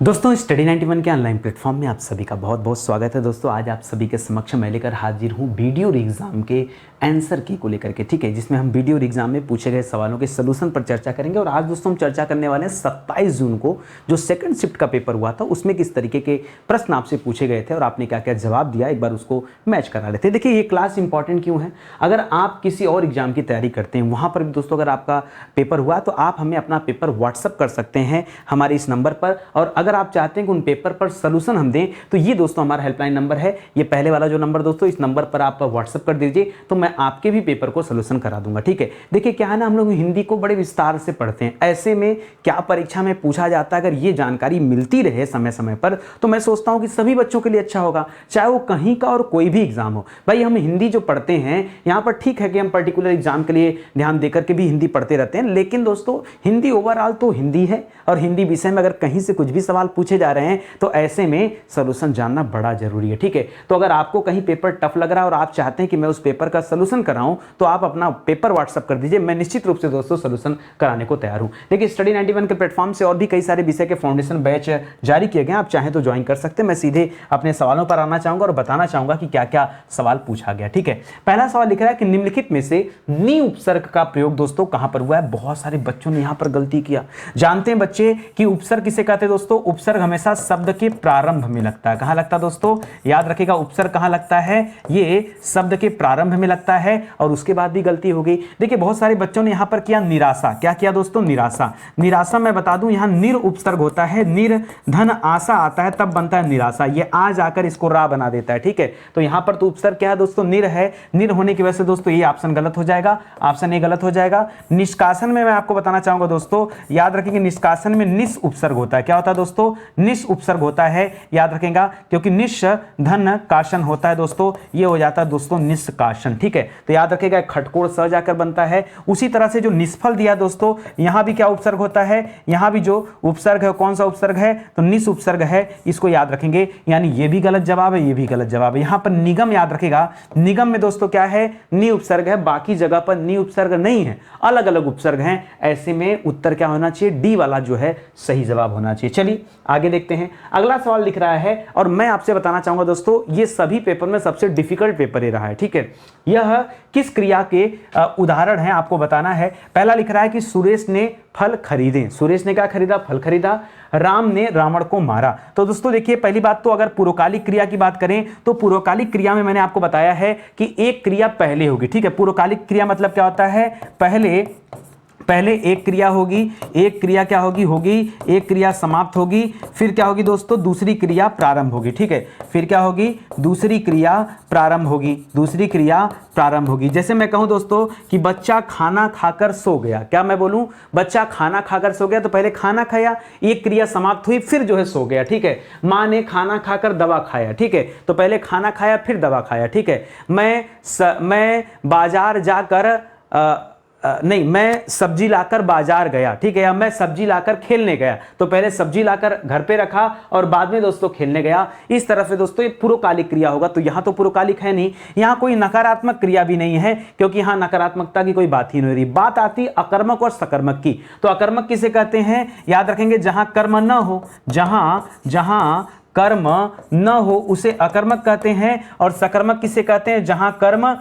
दोस्तों स्टडी 91 के online platform में आप सभी का बहुत बहुत स्वागत है। दोस्तों आज आप सभी के समक्ष मैं लेकर हाजिर हूँ वीडियो एग्जाम के आंसर की को लेकर के, ठीक है, जिसमें हम वीडियो एग्जाम में पूछे गए सवालों के सलूशन पर चर्चा करेंगे। और आज दोस्तों हम चर्चा करने वाले हैं 27 जून को जो सेकंड शिफ्ट का पेपर हुआ था उसमें किस तरीके के प्रश्न आपसे पूछे गए थे और आपने क्या क्या जवाब दिया, एक बार उसको मैच करा लेते हैं। देखिए ये क्लास इंपॉर्टेंट क्यों है, अगर आप किसी और एग्जाम की तैयारी करते हैं वहाँ पर भी दोस्तों अगर आपका पेपर हुआ तो आप हमें अपना पेपर व्हाट्सअप कर सकते हैं हमारे इस नंबर पर। और अगर आप चाहते हैं कि उन पेपर पर सलूशन हम दें तो ये दोस्तों हमारा हेल्पलाइन नंबर है, ये पहले वाला जो नंबर दोस्तों, इस नंबर पर आप व्हाट्सअप कर दीजिए तो मैं आपके भी पेपर को सलूशन करा दूंगा, ठीक है। देखिए क्या है ना, हम लोग हिंदी को बड़े विस्तार से पढ़ते हैं, ऐसे में क्या परीक्षा में पूछा जाता है अगर ये जानकारी मिलती रहे समय समय पर तो मैं सोचता हूं कि सभी बच्चों के लिए अच्छा होगा, चाहे वो कहीं का और कोई भी एग्जाम हो। भाई हम हिंदी जो पढ़ते हैं यहाँ पर ठीक है कि हम पर्टिकुलर एग्जाम के लिए ध्यान देकर के भी हिंदी पढ़ते रहते हैं, लेकिन दोस्तों हिंदी ओवरऑल तो हिंदी है और हिंदी विषय में अगर कहीं से कुछ भी सवाल पूछे जा रहे हैं तो ऐसे में सलूशन जानना बड़ा जरूरी है, ठीक है। तो अगर आपको कहीं पेपर टफ लग रहा है और आप चाहते हैं कि मैं उस पेपर का सलूशन कराऊं तो आप अपना पेपर व्हाट्सअप कर दीजिए, मैं निश्चित रूप से दोस्तों सलूशन कराने को तैयार हूं। देखिए स्टडी 91 के प्लेटफॉर्म से और भी कई सारे विषय के फाउंडेशन बैच जारी किए गए, आप चाहें तो ज्वाइन कर सकते हैं। मैं सीधे अपने सवालों पर आना चाहूंगा और बताना चाहूंगा कि क्या क्या सवाल पूछा गया, ठीक है। पहला सवाल लिख रहा है कि निम्नलिखित में से नी उपसर्ग का प्रयोग दोस्तों कहां पर हुआ है। बहुत सारे बच्चों ने यहां पर गलती किया। जानते हैं बच्चे कि उपसर्ग किसे कहते हैं दोस्तों, उपसर्ग हमेशा शब्द के प्रारंभ में लगता है। कहां लगता है दोस्तों, याद रखिएगा, उपसर्ग कहां लगता है, ये शब्द के प्रारंभ में लगता है। और उसके बाद भी गलती हो गई। देखिए बहुत सारे बच्चों ने यहां पर किया निराशा। क्या किया दोस्तों, निराशा। निराशा मैं बता दूं यहां निर उपसर्ग होता है, निर धन आशा आता है तब बनता है निराशा, ये आ जाकर इसको रा बना देता है, ठीक है। तो यहां पर तो उपसर्ग क्या है दोस्तों, निर है। निर होने की वजह से दोस्तों ये ऑप्शन गलत हो जाएगा, ऑप्शन ए गलत हो जाएगा। निष्कासन में मैं आपको बताना चाहूंगा दोस्तों, याद रखिए निष्कासन में निस उपसर्ग होता है। क्या होता है दोस्तों, निस उपसर्ग होता है, याद रखेगा, क्योंकि निश धन काशन होता है दोस्तों, ये हो जाता है दोस्तों निष्कासन, ठीक है। तो याद रखेगा खटकोड़ स जाकर बनता है। उसी तरह से जो निष्फल दिया दोस्तों, यहां भी क्या उपसर्ग होता है, यहां भी जो उपसर्ग है कौन सा उपसर्ग है, तो निस उपसर्ग है, इसको याद रखेंगे। यानी ये भी गलत जवाब है, ये भी गलत जवाब है। यहां पर निगम याद रखेगा, निगम में दोस्तों क्या है, नी उपसर्ग है, बाकी जगह पर नी उपसर्ग नहीं है, अलग अलग उपसर्ग हैं। ऐसे में उत्तर क्या होना चाहिए, डी वाला जो है सही जवाब होना चाहिए। चलिए आगे देखते हैं। अगला सवाल लिख रहा है और मैं आपसे बताना चाहूंगा दोस्तों ये सभी पेपर में सबसे डिफिकल्ट पेपर ही रहा है, ठीक है। यह किस क्रिया के उदाहरण है आपको बताना है। पहला लिख रहा है कि सुरेश ने फल खरीदे। सुरेश ने क्या खरीदा, फल खरीदा। राम ने रावण को मारा। तो दोस्तों देखिए पहली बात तो अगर पूर्वकालिक क्रिया की बात करें तो पूर्वकालिक क्रिया में मैंने आपको बताया है कि एक क्रिया पहले होगी, ठीक है। पूर्वकालिक क्रिया मतलब क्या होता है, पहले एक क्रिया होगी, एक क्रिया क्या होगी, एक क्रिया समाप्त होगी, फिर क्या होगी दोस्तों, दूसरी क्रिया प्रारंभ होगी, ठीक है। फिर क्या होगी, दूसरी क्रिया प्रारंभ होगी, दूसरी क्रिया प्रारंभ होगी। जैसे मैं कहूं दोस्तों कि बच्चा खाना खाकर सो गया, क्या मैं बोलूं, बच्चा खाना खाकर सो गया, तो पहले खाना खाया, एक क्रिया समाप्त हुई, फिर जो है सो गया, ठीक है। मां ने खाना खाकर दवा खाया, ठीक है, तो पहले खाना खाया फिर दवा खाया, ठीक है। मैं बाजार जाकर नहीं, मैं सब्जी लाकर बाजार गया, ठीक है, या मैं सब्जी लाकर खेलने गया, तो पहले सब्जी लाकर घर पे रखा और बाद में दोस्तों खेलने गया। इस तरह से दोस्तों ये पूर्वकालिक क्रिया होगा। तो यहां तो पूर्वकालिक है नहीं, यहां कोई नकारात्मक क्रिया भी नहीं है क्योंकि यहां नकारात्मकता की कोई बात ही नहीं हो रही। बात आती अकर्मक और सकर्मक की। तो अकर्मक किसे कहते हैं, याद रखेंगे जहां कर्म न हो, जहां कर्म न हो उसे अकर्मक कहते हैं। और सकर्मक किसे कहते हैं, जहां कर्म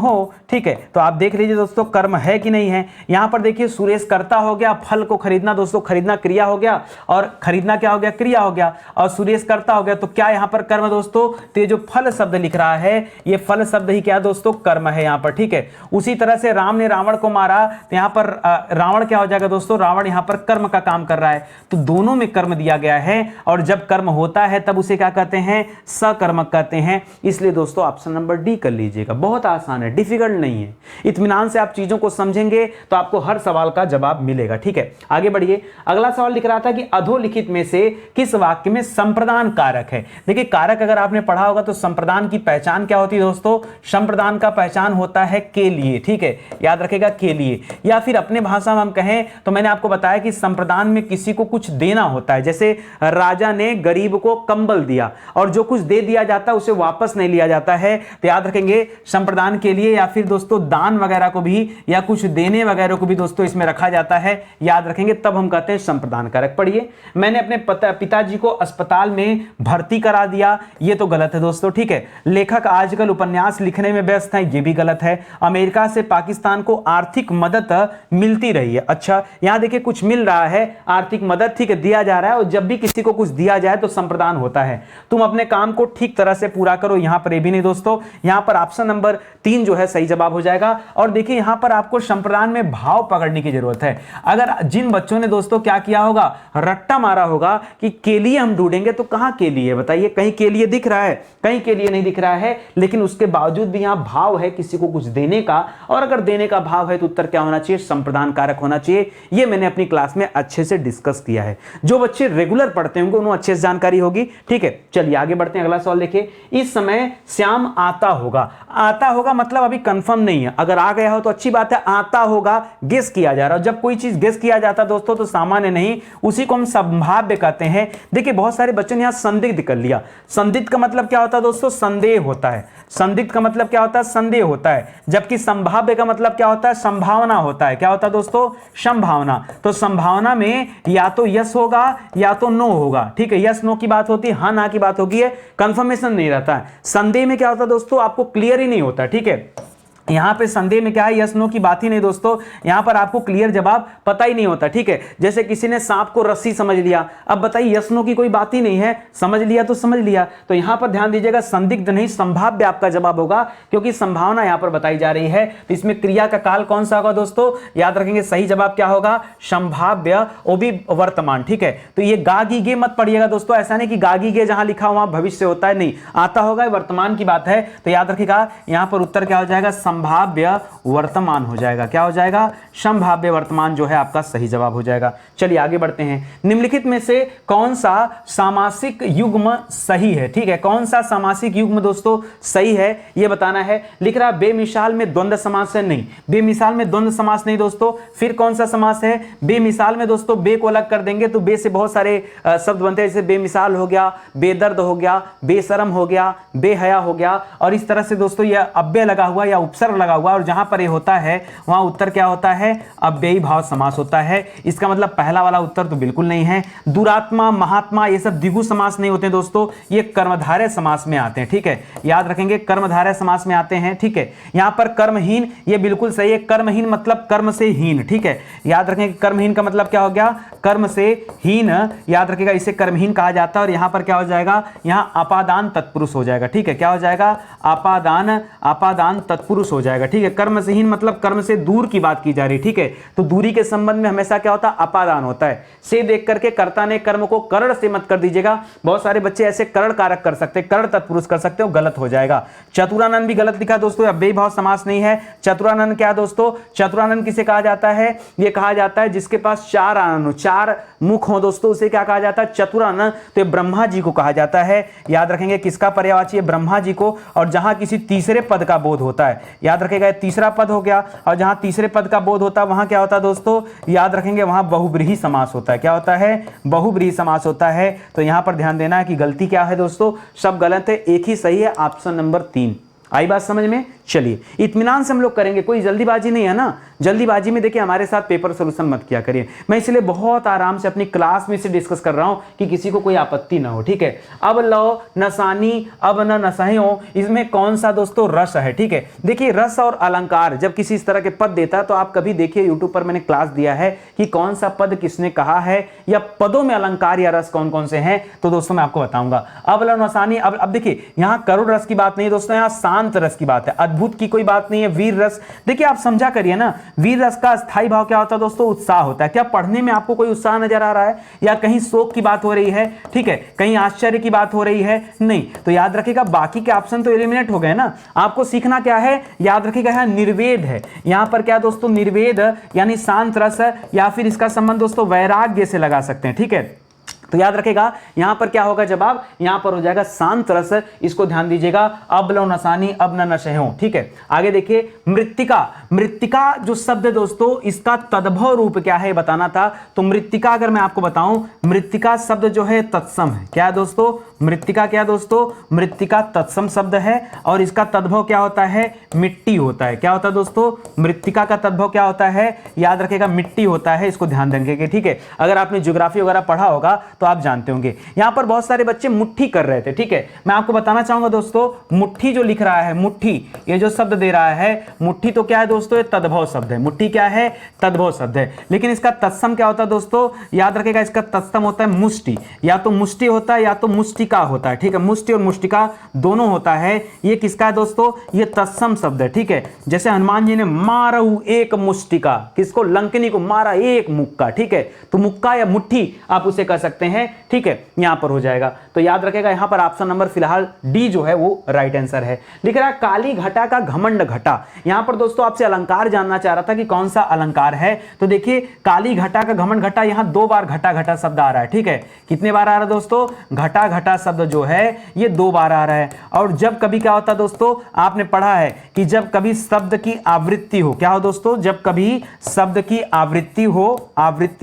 हो, ठीक है। तो आप देख लीजिए दोस्तों कर्म है कि नहीं है। यहां पर देखिए सुरेश करता हो गया, फल को खरीदना दोस्तों, खरीदना क्रिया हो गया और खरीदना क्या हो गया, क्रिया हो गया, और सुरेश करता हो गया, तो क्या यहां पर कर्म दोस्तों, तो ये जो फल शब्द लिख रहा है ये फल शब्द ही क्या दोस्तों, कर्म है यहां पर, ठीक है। उसी तरह से राम ने रावण को मारा, तो यहां पर रावण क्या हो जाएगा दोस्तों, रावण यहां पर कर्म का काम कर रहा है, तो दोनों में कर्म दिया गया है और जब कर्म होता है तब उसे क्या कहते हैं, सकर्मक कहते हैं। इसलिए दोस्तों ऑप्शन नंबर डी कर लीजिएगा, बहुत आसान है, डिफिकल्ट नहीं है। इत्मीनान से आप चीजों को समझेंगे तो आपको हर सवाल का जवाब मिलेगा, ठीक है। आगे बढ़िए। अगला सवाल लिख रहा था कि अधोलिखित में से किस वाक्य में संप्रदान कारक है। देखिए कारक अगर आपने पढ़ा होगा तो संप्रदान की पहचान क्या होती है दोस्तों, संप्रदान का पहचान होता है के लिए, ठीक है, याद रखेगा के लिए। या फिर अपने भाषा में हम कहें तो मैंने आपको बताया कि संप्रदान में किसी को कुछ देना होता है। जैसे राजा ने गरीब को कंबल दिया और जो कुछ दे दिया जाता है उसे वापस नहीं लिया जाता है, तो याद रखेंगे संप्रदान संप्रदान के लिए या फिर दोस्तों दान वगैरह को भी या कुछ देने वगैरह को भी दोस्तों इसमें रखा जाता है, याद रखेंगे, तब हम कहते हैं संप्रदान कारक। पढ़िए, मैंने अपने पिताजी को अस्पताल में भर्ती करा दिया, ये तो गलत है दोस्तों, ठीक है। लेखक आजकल उपन्यास लिखने में व्यस्त है, ये भी गलत है। अमेरिका से पाकिस्तान को आर्थिक मदद मिलती रही है, अच्छा यहां देखिए कुछ मिल रहा है, आर्थिक मदद, ठीक है, दिया जा रहा है, और जब भी किसी को कुछ दिया जाए तो संप्रदान होता है। तुम अपने काम को ठीक तरह से पूरा करो, यहां पर ये भी नहीं दोस्तों, यहां पर ऑप्शन नंबर 3 जो है सही जवाब हो जाएगा। और देखिए यहां पर आपको संप्रदान में भाव पकड़ने की जरूरत है। अगर जिन बच्चों ने दोस्तों क्या किया होगा, रट्टा मारा होगा कि के लिए हम ढूंढेंगे, तो कहां के लिए बताइए, कहीं के लिए दिख रहा है, कहीं के लिए नहीं दिख रहा है, लेकिन उसके बावजूद भी यहां भाव है किसी को कुछ देने का, और अगर देने का भाव है तो उत्तर क्या होना चाहिए, संप्रदान कारक होना चाहिए। यह मैंने अपनी क्लास में अच्छे से डिस्कस किया है, जो बच्चे रेगुलर पढ़ते होंगे उन्हें अच्छे से जानकारी होगी, ठीक है। चलिए आगे बढ़ते हैं, अगला सवाल देखिए। इस समय श्याम आता होगा, आता होगा मतलब अभी कंफर्म नहीं है, अगर आ गया हो तो अच्छी बात है, आता होगा गेस किया जा रहा है। जब कोई चीज गेस किया जाता है दोस्तों तो सामान्य नहीं, उसी को हम संभाव्य कहते हैं। देखिए बहुत सारे बच्चों ने यहां संदिग्ध कर लिया। संदिग्ध का मतलब क्या होता है दोस्तों, संदेह होता है। संदिग्ध का मतलब क्या होता है, संदेह होता है, जबकि संभाव्य का मतलब क्या होता है, संभावना होता है। क्या होता है दोस्तों, संभावना। तो संभावना में या तो यस होगा या तो नो होगा, ठीक है, यस नो की बात होती है, हाँ ना की बात होगी, है कंफर्मेशन नहीं रहता है। संदेह में क्या होता है दोस्तों, आपको क्लियर ही नहीं होता, ठीक है। यहां पे संदेह में क्या है, यस नो की बात ही नहीं दोस्तों, यहां पर आपको क्लियर जवाब पता ही नहीं होता, ठीक है। जैसे किसी ने सांप को रस्सी समझ लिया, अब बताइए यस नो की कोई बात ही नहीं है, समझ लिया तो समझ लिया। तो यहां पर ध्यान दीजिएगा, संदिग्ध नहीं संभाव्य आपका जवाब होगा, क्योंकि संभावना यहां पर बताई जा रही है। तो इसमें क्रिया का काल कौन सा होगा दोस्तों, याद रखेंगे, सही जवाब क्या होगा, संभाव्य, वो भी वर्तमान, ठीक है। तो ये गा गी गे मत पढ़िएगा दोस्तों, ऐसा नहीं कि गा गी गे जहां लिखा वहां भविष्य होता है, नहीं, आता होगा, वर्तमान की बात है। तो याद रखिएगा यहां पर उत्तर क्या हो जाएगा, संभाव्य वर्तमान हो जाएगा। क्या हो जाएगा, संभाव्य वर्तमान जो है आपका सही जवाब हो जाएगा। चलिए आगे बढ़ते हैं। निम्नलिखित में से कौन सा सामासिक युग्म सही है, ठीक है, कौन सा सामासिक युग्म दोस्तों सही है ये बताना है। लिख रहा बेमिसाल में द्वंद्व समास है, नहीं, बेमिसाल में द्वंद्व समास नहीं दोस्तों। फिर कौन सा समास है, बेमिसाल में दोस्तों बे को अलग कर देंगे तो बे से बहुत सारे शब्द बनते हैं, जैसे बेमिसाल हो गया, बेदर्द हो गया, बेशरम हो गया, बेहया हो गया, और इस तरह से दोस्तों यह अव्यय लगा हुआ या उपसर्ग लगा हुआ, और जहां पर ये होता है वहां उत्तर क्या होता है, अव्ययी भाव समास होता है। इसका मतलब पहला वाला उत्तर तो बिल्कुल नहीं है। दुरात्मा, महात्मा, ये सब द्विगु समास नहीं होते दोस्तों, ये कर्मधारय समास में आते हैं, ठीक है, याद रखेंगे, कर्मधारय समास में आते हैं, ठीक है। यहां पर कर्महीन, ये बिल्कुल सही है, कर्महीन मतलब कर्म से हीन, ठीक है, याद रखेंगे, कर्महीन का मतलब क्या हो गया, कर्म से हीन, याद रखेगा, इसे कर्महीन कहा जाता है। और यहां पर क्या हो जाएगा, यहां अपादान तत्पुरुष हो जाएगा, ठीक है, क्या हो जाएगा, अपादान तत्पुरुष हो जाएगा, ठीक है। कर्म से हीन मतलब कर्म से दूर की बात की जा रही है, ठीक है। तो दूरी के संबंध में हमेशा क्या होता है, अपादान होता है। से देख करके कर्ता ने कर्म को करण से मत कर दीजिएगा, बहुत सारे बच्चे ऐसे करण कारक कर सकते हैं, करण तत्पुरुष कर सकते हो, गलत हो जाएगा। चतुरानंद भी गलत लिखा दोस्तों, अव्ययी भाव समास नहीं है। चतुरानंद क्या दोस्तों, चतुरानंद किसे कहा जाता है, यह कहा जाता है जिसके पास चार आनंद हो, चार मुख हो दोस्तों, उसे क्या कहा जाता है, चतुरानंद। तो ब्रह्मा जी को कहा जाता है, याद रखेंगे, किसका पर्यायवाची है, ब्रह्मा जी को। और जहां किसी तीसरे पद का बोध होता है, याद रखेगा, तीसरा पद हो गया, और जहां तीसरे पद का बोध होता है वहां क्या होता है दोस्तों, याद रखेंगे, वहां बहुब्रीहि समास होता है। क्या होता है, बहुब्रीहि समास होता है। तो यहां पर ध्यान देना है कि गलती क्या है दोस्तों, सब गलत है, एक ही सही है, ऑप्शन नंबर 3। आई बात समझ में। चलिए इत्मीनान से हम लोग करेंगे, कोई जल्दीबाजी नहीं है ना, जल्दीबाजी में देखिए हमारे साथ पेपर सोल्यूशन मत किया करिए। मैं इसलिए बहुत आराम से अपनी क्लास में से डिस्कस कर रहा हूं कि किसी को कोई आपत्ति ना हो, ठीक है। अब लो नसानी, अब न नसहियो, इसमें कौन सा दोस्तों रस है, ठीक है। देखिए रस और अलंकार जब किसी इस तरह के पद देता है तो आप कभी देखिए यूट्यूब पर मैंने क्लास दिया है कि कौन सा पद किसने कहा है, या पदों में अलंकार या रस कौन कौन से हैं, तो दोस्तों मैं आपको बताऊंगा। अब लो नसानी, अब देखिए यहाँ करुण रस की बात नहीं दोस्तों, यहाँ शांत रस की बात है, अद्भुत की कोई बात नहीं है। वीर रस, देखिए आप समझा करिए ना, वीर रस का स्थायी भाव क्या होता है दोस्तों, उत्साह होता है। क्या पढ़ने में आपको कोई उत्साह नजर आ रहा है, या कहीं शोक की बात हो रही है, ठीक है, कहीं आश्चर्य की बात हो रही है, नहीं। तो याद रखिएगा बाकी के ऑप्शन तो एलिमिनेट हो गए ना, आपको सीखना क्या है, याद रखिएगा यहां निर्वेद है, यहां पर क्या दोस्तों, निर्वेद यानी शांत रस, या फिर इसका संबंध दोस्तों वैराग्य से लगा सकते हैं, ठीक है। तो याद रखेगा यहां पर क्या होगा जवाब, यहां पर हो जाएगा शांत रस। इसको ध्यान दीजिएगा, अब लो नसानी अब न नशे हो। ठीक है, आगे देखिए मृत्तिका। मृत्तिका जो शब्द है दोस्तों, इसका तद्भव रूप क्या है बताना था। तो मृत्तिका अगर मैं आपको बताऊं, मृत्तिका शब्द जो है तत्सम है। क्या है दोस्तों, मृत्तिका क्या दोस्तों, मृत्तिका तत्सम शब्द है और इसका तद्भव क्या होता है, मिट्टी होता है। क्या होता है दोस्तों, मृत्तिका का तद्भव क्या होता है, याद रखेगा मिट्टी होता है। इसको ध्यान रखेंगे। ठीक है, अगर आपने ज्योग्राफी वगैरह पढ़ा होगा तो आप जानते होंगे। यहां पर बहुत सारे बच्चे मुट्ठी कर रहे थे। ठीक है, मैं आपको बताना चाहूंगा दोस्तों, मुट्ठी जो लिख रहा है, मुट्ठी ये जो शब्द दे रहा है, मुट्ठी तो क्या है दोस्तों, ये तद्भव शब्द है। मुट्ठी क्या है, तद्भव शब्द है। लेकिन इसका तत्सम क्या होता है दोस्तों, याद रखेगा इसका तत्सम होता है मुष्टि। या तो मुष्टि होता है या तो मुष्टिका होता है। ठीक है, मुष्टि और मुष्टिका दोनों होता है। ये किसका है दोस्तों, ये तत्सम शब्द है। ठीक है, जैसे हनुमान जी ने मारऊ एक मुष्टिका, किसको, लंकिनी को मारा एक मुक्का। ठीक है, तो मुक्का या मुट्ठी आप उसे कह सकते हैं। ठीक है, यहां पर हो जाएगा। तो याद रखेगा यहां पर ऑप्शन नंबर फिलहाल डी जो है वो राइट आंसर है। लिख रहा है काली घटा का घमंड घटा। यहां पर दोस्तों आपसे अलंकार जानना चाह रहा था कि कौन सा अलंकार है। तो देखिए काली घटा का घमंड घटा, यहां 2 बार घटा घटा शब्द आ रहा है। ठीक है, कितने बार आ रहा है दोस्तों, घटा घटा शब्द जो है ये 2 बार आ रहा है। और जब कभी क्या होता है दोस्तों, आपने पढ़ा है कि जब कभी शब्द की आवृत्ति हो, क्या हो दोस्तों, जब कभी शब्द की आवृत्ति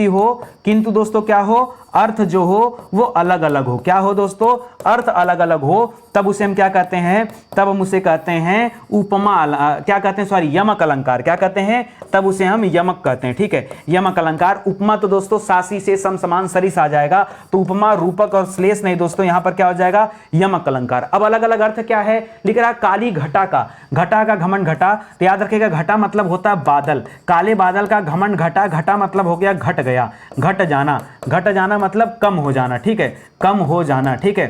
हो किंतु दोस्तों क्या हो, अर्थ जो हो वो अलग अलग हो। क्या हो दोस्तों, अर्थ अलग अलग हो, तब उसे हम क्या कहते हैं, तब हम उसे कहते हैं उपमा, क्या कहते हैं, सॉरी यमक अलंकार। क्या कहते हैं, तब उसे हम यमक कहते हैं। ठीक है, यमक अलंकार। उपमा तो दोस्तों सासी से सम समान सरिस आ जाएगा, तो उपमा रूपक और श्लेष नहीं दोस्तों, यहां पर क्या हो जाएगा, यमक अलंकार। अब अलग अलग अर्थ क्या है, लिख रहा है काली घटा का घमंड घटा। तो याद रखिएगा घटा मतलब होता है बादल, काले बादल का घमंड घटा, घटा मतलब हो गया घट गया, घट जाना मतलब कम हो जाना। ठीक है, कम हो जाना। ठीक है,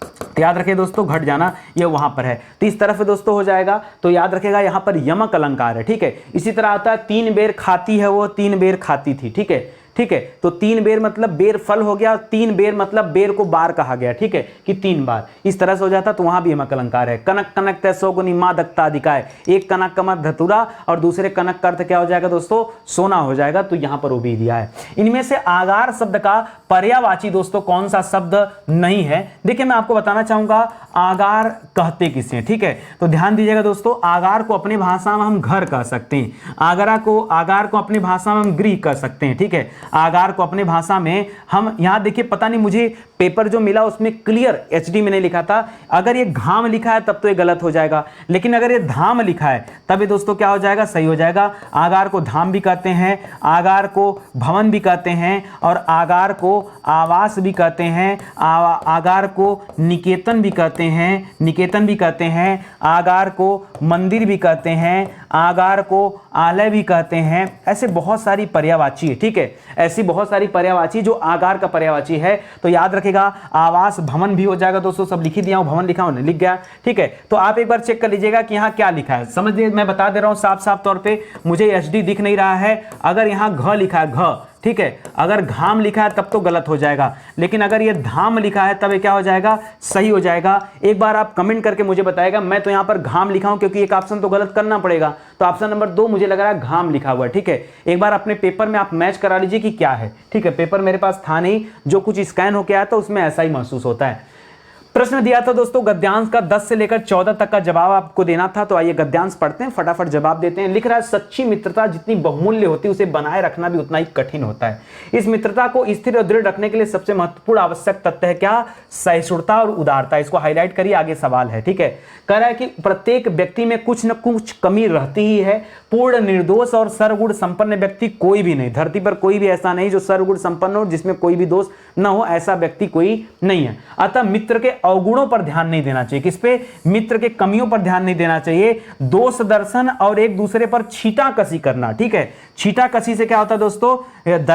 तो याद रखिए दोस्तों घट जाना ये वहां पर है, तो इस तरफ दोस्तों हो जाएगा। तो याद रखेगा यहां पर यमक अलंकार है। ठीक है, इसी तरह आता है 3 बेर खाती है वो 3 बेर खाती थी। ठीक है, ठीक है, तो 3 बेर मतलब बेर फल हो गया, 3 बेर मतलब बेर को बार कहा गया। ठीक है, कि 3 बार, इस तरह से हो जाता, तो वहां भी यमक अलंकार है। कनक कनक तैसोगुनी मां दत्ता अधिकाय, एक कनक का मत धतुरा और दूसरे कनक का अर्थ क्या हो जाएगा दोस्तों, सोना हो जाएगा। तो यहां पर वो भी दिया है। इनमें से आगार शब्द का पर्यायवाची दोस्तों कौन सा शब्द नहीं है। देखिए मैं आपको बताना चाहूंगा आगार कहते किसे। ठीक है, तो ध्यान दीजिएगा दोस्तों, आगार को अपनी भाषा में हम घर कह सकते हैं, आगार को अपनी भाषा में हम गृह कह सकते हैं। ठीक है, आगार को अपनी भाषा में हम, यहां देखिए पता नहीं मुझे पेपर जो मिला उसमें क्लियर एचडी में नहीं लिखा था, अगर ये घाम लिखा है तब तो ये गलत हो जाएगा, लेकिन अगर ये धाम लिखा है तब ये दोस्तों क्या हो जाएगा, सही हो जाएगा। आगार को धाम भी कहते हैं, आगार को भवन भी कहते हैं और आगार को आवास भी कहते हैं, आगार को निकेतन भी कहते हैं, आगार को मंदिर भी कहते हैं, आगार को आलय भी कहते हैं। ऐसे बहुत सारी पर्यायवाची है। ठीक है, ऐसी बहुत सारी पर्यायवाची जो आगार का पर्यायवाची है। तो याद रखेगा आवास भवन भी हो जाएगा दोस्तों, सब लिख ही दिया हूं, भवन लिखा हूं, लिख गया। ठीक है, तो आप एक बार चेक कर लीजिएगा कि यहां क्या लिखा है। समझ लीजिए, मैं बता दे रहा हूं साफ साफ तौर पे, मुझे एचडी दिख नहीं रहा है। अगर यहां घ लिखा है घ, ठीक है, अगर घाम लिखा है तब तो गलत हो जाएगा, लेकिन अगर ये धाम लिखा है तब ये क्या हो जाएगा, सही हो जाएगा। एक बार आप कमेंट करके मुझे बताएगा। मैं तो यहां पर घाम लिखा हूं क्योंकि एक ऑप्शन तो गलत करना पड़ेगा, तो ऑप्शन नंबर 2 मुझे लग रहा है घाम लिखा हुआ है। ठीक है, एक बार अपने पेपर में आप मैच करा लीजिए कि क्या है। ठीक है, पेपर मेरे पास था नहीं, जो कुछ स्कैन होकर आया था उसमें ऐसा ही महसूस होता है। प्रश्न दिया था दोस्तों गद्यांश का 10 से लेकर 14 तक का जवाब आपको देना था, तो आइए गद्यांश पढ़ते हैं, फटाफट जवाब देते हैं। लिख रहा है सच्ची मित्रता जितनी बहुमूल्य होती है उसे बनाए रखना भी उतना ही कठिन होता है। इस मित्रता को स्थिर और दृढ़ रखने के लिए सबसे महत्वपूर्ण आवश्यक तथ्य है क्या, सहिष्णुता और उदारता। इसको हाईलाइट करिए, आगे सवाल है। ठीक है, कह रहा है कि प्रत्येक व्यक्ति में कुछ न कुछ कमी रहती ही है। पूर्ण निर्दोष और सर्वगुण संपन्न व्यक्ति कोई भी नहीं, धरती पर कोई भी ऐसा नहीं जो सर्वगुण संपन्न हो, जिसमें कोई भी दोष न हो, ऐसा व्यक्ति कोई नहीं है। अतः मित्र के अवगुणों पर ध्यान नहीं देना चाहिए, किस पे, मित्र के कमियों पर ध्यान नहीं देना चाहिए। दोष दर्शन और एक दूसरे पर छींटाकशी करना। ठीक है, छींटाकशी से क्या होता है दोस्तों,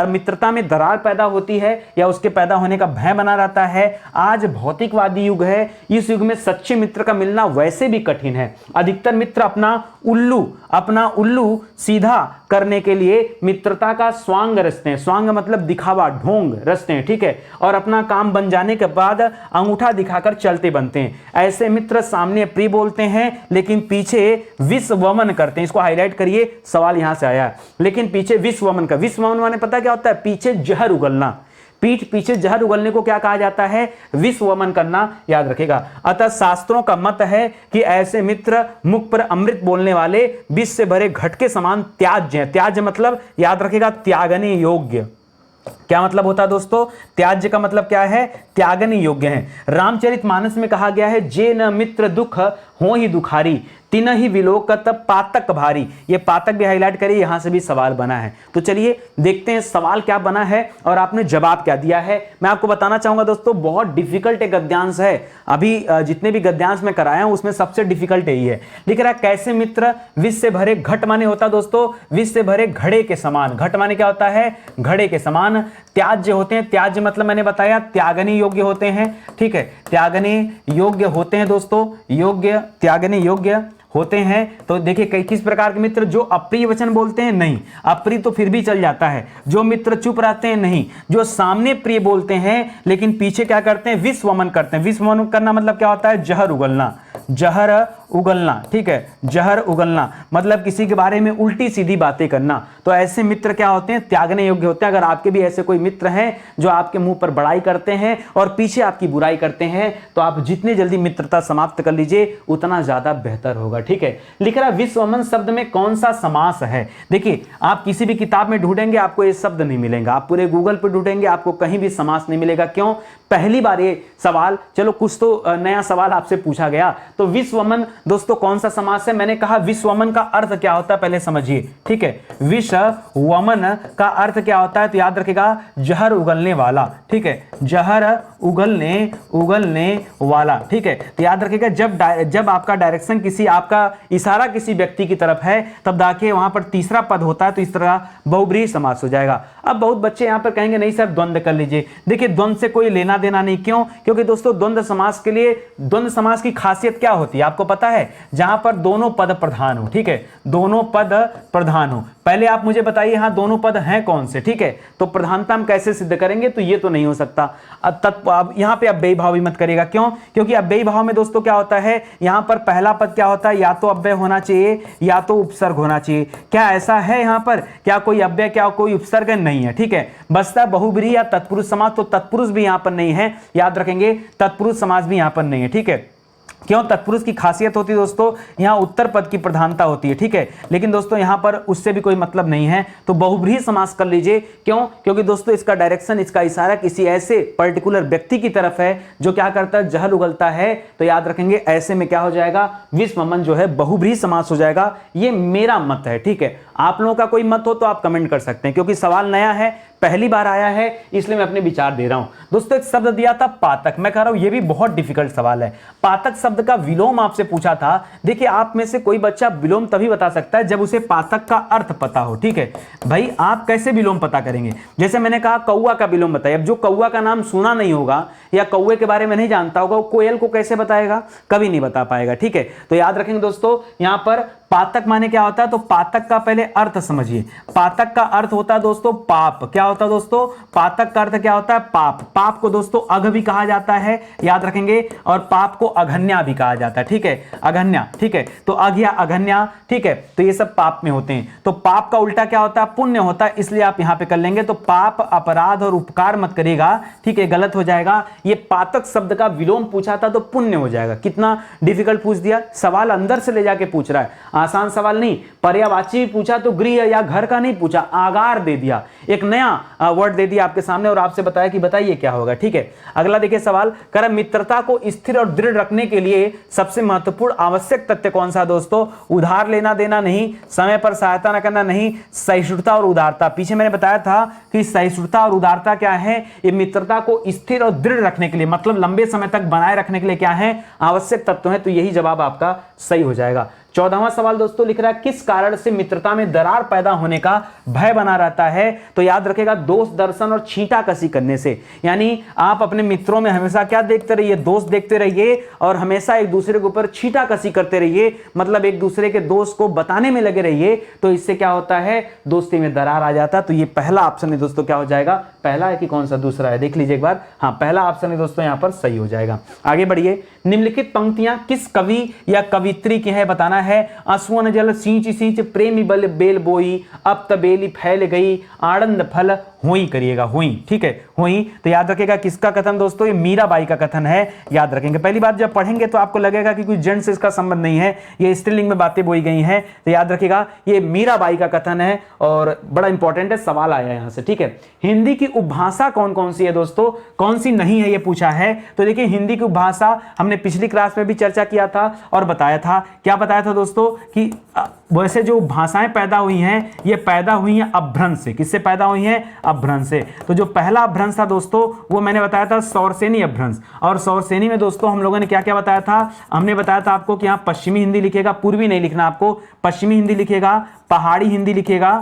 मित्रता में दरार पैदा होती है या उसके पैदा होने का भय बना रहता है। आज भौतिकवादी युग है, इस युग में सच्चे मित्र का मिलना वैसे भी कठिन है। अधिकतर मित्र अपना उल्लू सीधा करने के लिए मित्रता का स्वांग रचते हैं। स्वांग मतलब दिखावा, ढोंग रचते हैं। ठीक है, और अपना काम बन जाने के बाद अंगूठा दिखाकर चलते बनते हैं। ऐसे मित्र सामने प्रिय बोलते हैं लेकिन पीछे विष वमन करते हैं। इसको हाईलाइट करिए, सवाल यहां से आया है, लेकिन पीछे विष वमन का, विष वमन माने पता क्या होता है, पीछे जहर उगलना। पीठ पीछे जहर उगलने को क्या कहा जाता है? विष वमन करना, याद रखेगा। अतः शास्त्रों का मत है कि ऐसे मित्र मुख पर अमृत बोलने वाले विष से भरे घट के समान त्याज्य हैं। त्याज्य मतलब याद रखेगा त्यागने योग्य। क्या मतलब होता है दोस्तों? त्याज्य का मतलब क्या है? त्यागने योग्य है। रामचरितमानस में कहा गया है, जे न मित्र दुख हो ही दुखारी, तीन ही विलोकत पातक भारी। ये पातक भी हाईलाइट करिए, यहां से भी सवाल बना है। तो चलिए देखते हैं सवाल क्या बना है और आपने जवाब क्या दिया है। मैं आपको बताना चाहूंगा दोस्तों, बहुत डिफिकल्ट एक गद्यांश है। अभी जितने भी गद्यांश में कराया हूं उसमें सबसे डिफिकल्ट यही है। लिख रहा है, कैसे मित्र विष से भरे घट माने होता है दोस्तों, विष से भरे घड़े के समान। घट माने क्या होता है? घड़े के समान। त्याज्य होते हैं, त्याज्य मतलब मैंने बताया त्यागने योग्य होते हैं। ठीक है, त्यागने योग्य होते हैं दोस्तों, योग्य त्यागने योग्य होते हैं। तो देखिए किस प्रकार के मित्र? जो अप्रिय वचन बोलते हैं, नहीं। अप्रिय तो फिर भी चल जाता है। जो मित्र चुप रहते हैं, नहीं। जो सामने प्रिय बोलते हैं लेकिन पीछे क्या करते हैं? विष वमन करते हैं। विष वमन करना मतलब क्या होता है? जहर उगलना, जहर उगलना। ठीक है, जहर उगलना मतलब किसी के बारे में उल्टी सीधी बातें करना। तो ऐसे मित्र क्या होते हैं? त्यागने योग्य होते हैं। अगर आपके भी ऐसे कोई मित्र हैं जो आपके मुंह पर बड़ाई करते हैं और पीछे आपकी बुराई करते हैं, तो आप जितनी जल्दी मित्रता समाप्त कर लीजिए उतना ज्यादा बेहतर होगा। ठीक है, लिख रहा विष वमन शब्द में कौन सा समास है? देखिए, आप किसी भी किताब में ढूंढेंगे आपको ये शब्द नहीं मिलेगा, आप पूरे गूगल पर ढूंढेंगे आपको कहीं भी समास नहीं मिलेगा। क्यों? पहली बार ये सवाल, चलो कुछ तो नया सवाल आपसे पूछा गया। तो विष वमन दोस्तों कौन सा समास है? मैंने कहा विष वमन का अर्थ क्या होता है पहले समझिए। ठीक है, विष वमन का अर्थ क्या होता है? तो याद रखेगा जहर उगलने वाला। ठीक है, जहर उगलने वाला। ठीक है, तो याद रखेगा जब आपका डायरेक्शन किसी, आपका इशारा किसी व्यक्ति की तरफ है, तब देखिए वहां पर तीसरा पद होता है, तो इस तरह बहुब्रीहि समास हो जाएगा। अब बहुत बच्चे यहां पर कहेंगे नहीं सर द्वंद्व कर लीजिए। देखिए द्वंद्व से कोई लेना देना नहीं। क्यों? क्योंकि दोस्तों द्वंद्व समास के लिए, द्वंद्व समास की खासियत क्या होती है आपको पता है? जहां पर दोनों पद प्रधान हो। ठीक है, दोनों पद प्रधान हो। पहले आप मुझे बताइए यहां दोनों पद हैं कौन से? ठीक है, तो प्रधानता हम कैसे सिद्ध करेंगे? तो ये तो नहीं हो सकता। अब यहां पे अव्ययी भाव भी मत करेगा। क्यों? क्योंकि अव्ययी भाव में दोस्तों क्या होता है, यहां पर पहला पद क्या होता है? या तो अव्यय होना चाहिए या तो उपसर्ग होना चाहिए। क्या ऐसा है यहां पर? क्या कोई अव्यय, क्या कोई उपसर्ग नहीं है? ठीक है, बसता बहुब्रीहि या तत्पुरुष समास, तो तत्पुरुष भी यहां पर नहीं है, याद रखेंगे तत्पुरुष समास भी यहां पर नहीं है। ठीक है, क्यों? तत्पुरुष की खासियत होती है दोस्तों यहां उत्तर पद की प्रधानता होती है। ठीक है, लेकिन दोस्तों यहां पर उससे भी कोई मतलब नहीं है, तो बहुब्रीहि समास कर लीजिए। क्यों? क्योंकि दोस्तों इसका डायरेक्शन, इसका इशारा किसी ऐसे पर्टिकुलर व्यक्ति की तरफ है जो क्या करता है? जहर उगलता है। तो याद रखेंगे ऐसे में क्या हो जाएगा? विष वमन जो है बहुब्रीहि समास हो जाएगा। ये मेरा मत है। ठीक है, आप लोगों का कोई मत हो तो आप कमेंट कर सकते हैं, क्योंकि सवाल नया है, पहली बार आया है, इसलिए मैं अपने विचार दे रहा हूं। दोस्तों एक शब्द दिया था पातक, मैं कह रहा हूं ये भी बहुत डिफिकल्ट सवाल है। पातक शब्द का विलोम आपसे पूछा था। देखिए आप में से कोई बच्चा विलोम तभी बता सकता है जब उसे पातक का अर्थ पता हो। ठीक है भाई, आप कैसे विलोम पता करेंगे? जैसे मैंने कहा कौआ का विलोम बताइए। अब जो कौआ का नाम सुना नहीं होगा या कौए के बारे में नहीं जानता होगा, वो कोयल को कैसे बताएगा? कभी नहीं बता पाएगा। ठीक है, तो याद रखेंगे दोस्तों यहां पर पातक माने क्या होता है? तो पातक का पहले अर्थ समझिए। पातक का अर्थ होता है दोस्तों पाप। क्या होता है दोस्तों? पातक का अर्थ क्या होता है? पाप। पाप को दोस्तों अघ भी कहा जाता है, याद रखेंगे, और पाप को अघन्या भी कहा जाता है। ठीक है, अघन्या। ठीक है, तो अघ या अघन्या। ठीक है, तो ये सब पाप में होते हैं। तो पाप का उल्टा क्या होता है? पुण्य होता है, इसलिए आप यहां पे कर लेंगे। तो पाप, अपराध और उपकार मत करिएगा। ठीक है, गलत हो जाएगा। ये पातक शब्द का विलोम पूछा था तो पुण्य हो जाएगा। कितना डिफिकल्ट पूछ दिया, सवाल अंदर से ले जाके पूछ रहा है, आसान सवाल नहीं। पर्यायवाची पूछा तो गृह या घर का नहीं पूछा, आगार दे दिया, एक नया वर्ड दे दिया आपके सामने और आपसे बताया कि बताइए क्या होगा। ठीक है, अगला देखिए सवाल, कर मित्रता को स्थिर और दृढ़ रखने के लिए सबसे महत्वपूर्ण आवश्यक तथ्य कौन सा? दोस्तों उधार लेना देना नहीं, समय पर सहायता न करना नहीं, सहिष्णुता और उदारता। पीछे मैंने बताया था कि सहिष्णुता और उदारता क्या है? ये मित्रता को स्थिर और दृढ़ रखने के लिए, मतलब लंबे समय तक बनाए रखने के लिए क्या है? आवश्यक तत्व है। तो यही जवाब आपका सही हो जाएगा। 14वां सवाल दोस्तों लिख रहा है, किस कारण से मित्रता में दरार पैदा होने का भय बना रहता है? तो याद रखेगा दोष दर्शन और छींटाकशी करने से। यानी आप अपने मित्रों में हमेशा क्या देखते रहिए? दोष देखते रहिए और हमेशा एक दूसरे के ऊपर छींटाकशी करते रहिए, मतलब एक दूसरे के दोष को बताने में लगे रहिए। तो इससे क्या होता है? दोस्ती में दरार आ जाता है। तो ये पहला ऑप्शन है दोस्तों, क्या हो जाएगा? पहला है कि कौन सा दूसरा है? देख लीजिए एक बार। हाँ, पहला ऑप्शन है दोस्तों, यहां पर सही हो जाएगा। आगे बढ़िए, निम्नलिखित पंक्तियां किस कवि या कवित्री की है बताना है। असुवन जल सींच सींच प्रेमी बल बेल बोई, अब तबेली फैल गई, आनंद फल हुई करिएगा, हुई, ठीक है, हुई। तो याद रखिएगा किसका कथन दोस्तों, ये मीराबाई का कथन है, याद रखेंगे। पहली बात जब पढ़ेंगे तो आपको लगेगा कि कोई जेंट्स से इसका संबंध नहीं है, ये स्त्रीलिंग में बातें बोई गई हैं, तो याद रखिएगा ये मीराबाई का कथन है और बड़ा इंपॉर्टेंट है, सवाल आया यहां से, ठीक है। हिंदी की उपभाषा कौन कौन सी है दोस्तों, कौन सी नहीं है ये पूछा है। तो देखिए हिंदी की उपभाषा हमने पिछली क्लास में भी चर्चा किया था और बताया था, क्या बताया था दोस्तों कि वैसे जो भाषाएं पैदा हुई हैं ये पैदा हुई हैं अपभ्रंश से। किससे पैदा हुई हैं, अपभ्रंश से। तो जो पहला अपभ्रंश था दोस्तों वो मैंने बताया था सौरसेनी अपभ्रंश, और सौरसेनी में दोस्तों हम लोगों ने क्या क्या बताया था, हमने बताया था आपको कि यहां पश्चिमी हिंदी लिखेगा, पूर्वी नहीं लिखना आपको, पश्चिमी हिंदी लिखेगा, पहाड़ी हिंदी लिखेगा,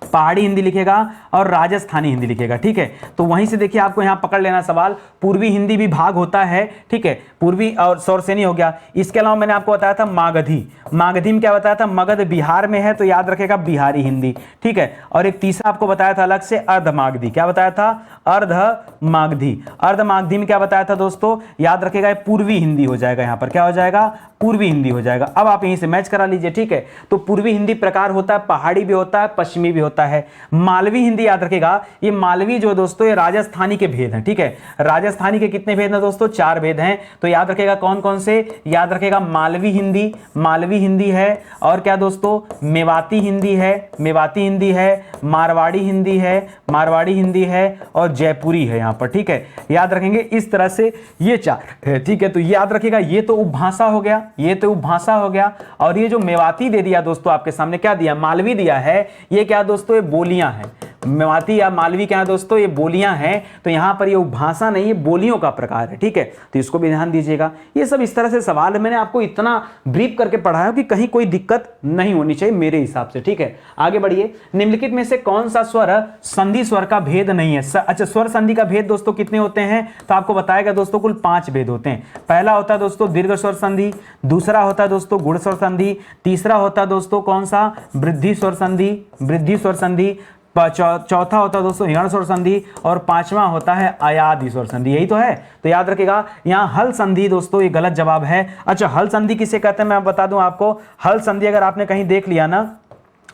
पहाड़ी हिंदी लिखेगा और राजस्थानी हिंदी लिखेगा, ठीक है। तो वहीं से देखिए आपको यहां पकड़ लेना सवाल, पूर्वी हिंदी भी भाग होता है, ठीक है, पूर्वी और सौरसेनी हो गया। इसके अलावा मैंने आपको बताया था मागधी, मागधी में क्या बताया था, मगध बिहार में है तो याद रखेगा बिहारी हिंदी, ठीक है। और एक तीसरा आपको बताया था अलग से अर्धमागधी, क्या बताया था, अर्धमागधी। अर्धमागधी में क्या बताया था दोस्तों, याद रखेगा पूर्वी हिंदी हो जाएगा, यहां पर क्या हो जाएगा, पूर्वी हिंदी हो जाएगा। अब आप यहीं से मैच करा लीजिए, ठीक है। तो पूर्वी हिंदी प्रकार होता है, पहाड़ी भी होता है, पश्चिमी भी होता है। मालवी हिंदी याद रखेगा, ये मालवी जो दोस्तों ये राजस्थानी के भेद हैं, ठीक है। राजस्थानी के कितने भेद हैं दोस्तों, 4 भेद हैं। तो याद रखेगा कौन कौन से, याद रखेगा मालवी हिंदी, मालवी हिंदी है, और क्या दोस्तों, मेवाती हिंदी है, मेवाती हिंदी है, मारवाड़ी हिंदी है, मारवाड़ी हिंदी है, और जयपुरी है यहां पर, ठीक है। याद रखेंगे इस तरह से ये 4 है, ठीक है। तो याद रखेगा ये तो उपभाषा हो गया, ये तो उपभाषा हो गया। और ये जो मेवाती दे दिया दोस्तों आपके सामने, क्या दिया, मालवी दिया है, ये क्या दोस्तों, ये बोलियां हैं। मेवाती या मालवी क्या है दोस्तों, ये बोलियां हैं। तो यहां पर ये उपभाषा नहीं, ये बोलियों का प्रकार है, ठीक है। तो इसको भी ध्यान दीजिएगा। ये सब इस तरह से सवाल मैंने आपको इतना ब्रीफ करके पढ़ाया कि कहीं कोई दिक्कत नहीं होनी चाहिए मेरे हिसाब से, ठीक है। आगे बढ़िए, निम्नलिखित में से कौन सा स्वर संधि स्वर का भेद नहीं है। अच्छा, स्वर संधि का भेद दोस्तों कितने होते हैं, तो आपको बताएगा दोस्तों कुल 5 भेद होते हैं। पहला होता है दोस्तों दीर्घ स्वर संधि, दूसरा होता है दोस्तों गुण स्वर संधि, तीसरा होता है दोस्तों कौन सा, वृद्धि स्वर संधि, वृद्धि स्वर संधि, चौथा होता है दोस्तों हिरण स्वर संधि, और 5वां होता है अयादि स्वर संधि। यही तो है। तो याद रखिएगा यहां हल संधि दोस्तों ये गलत जवाब है। अच्छा, हल संधि किसे कहते हैं मैं बता दूं आपको। हल संधि अगर आपने कहीं देख लिया ना,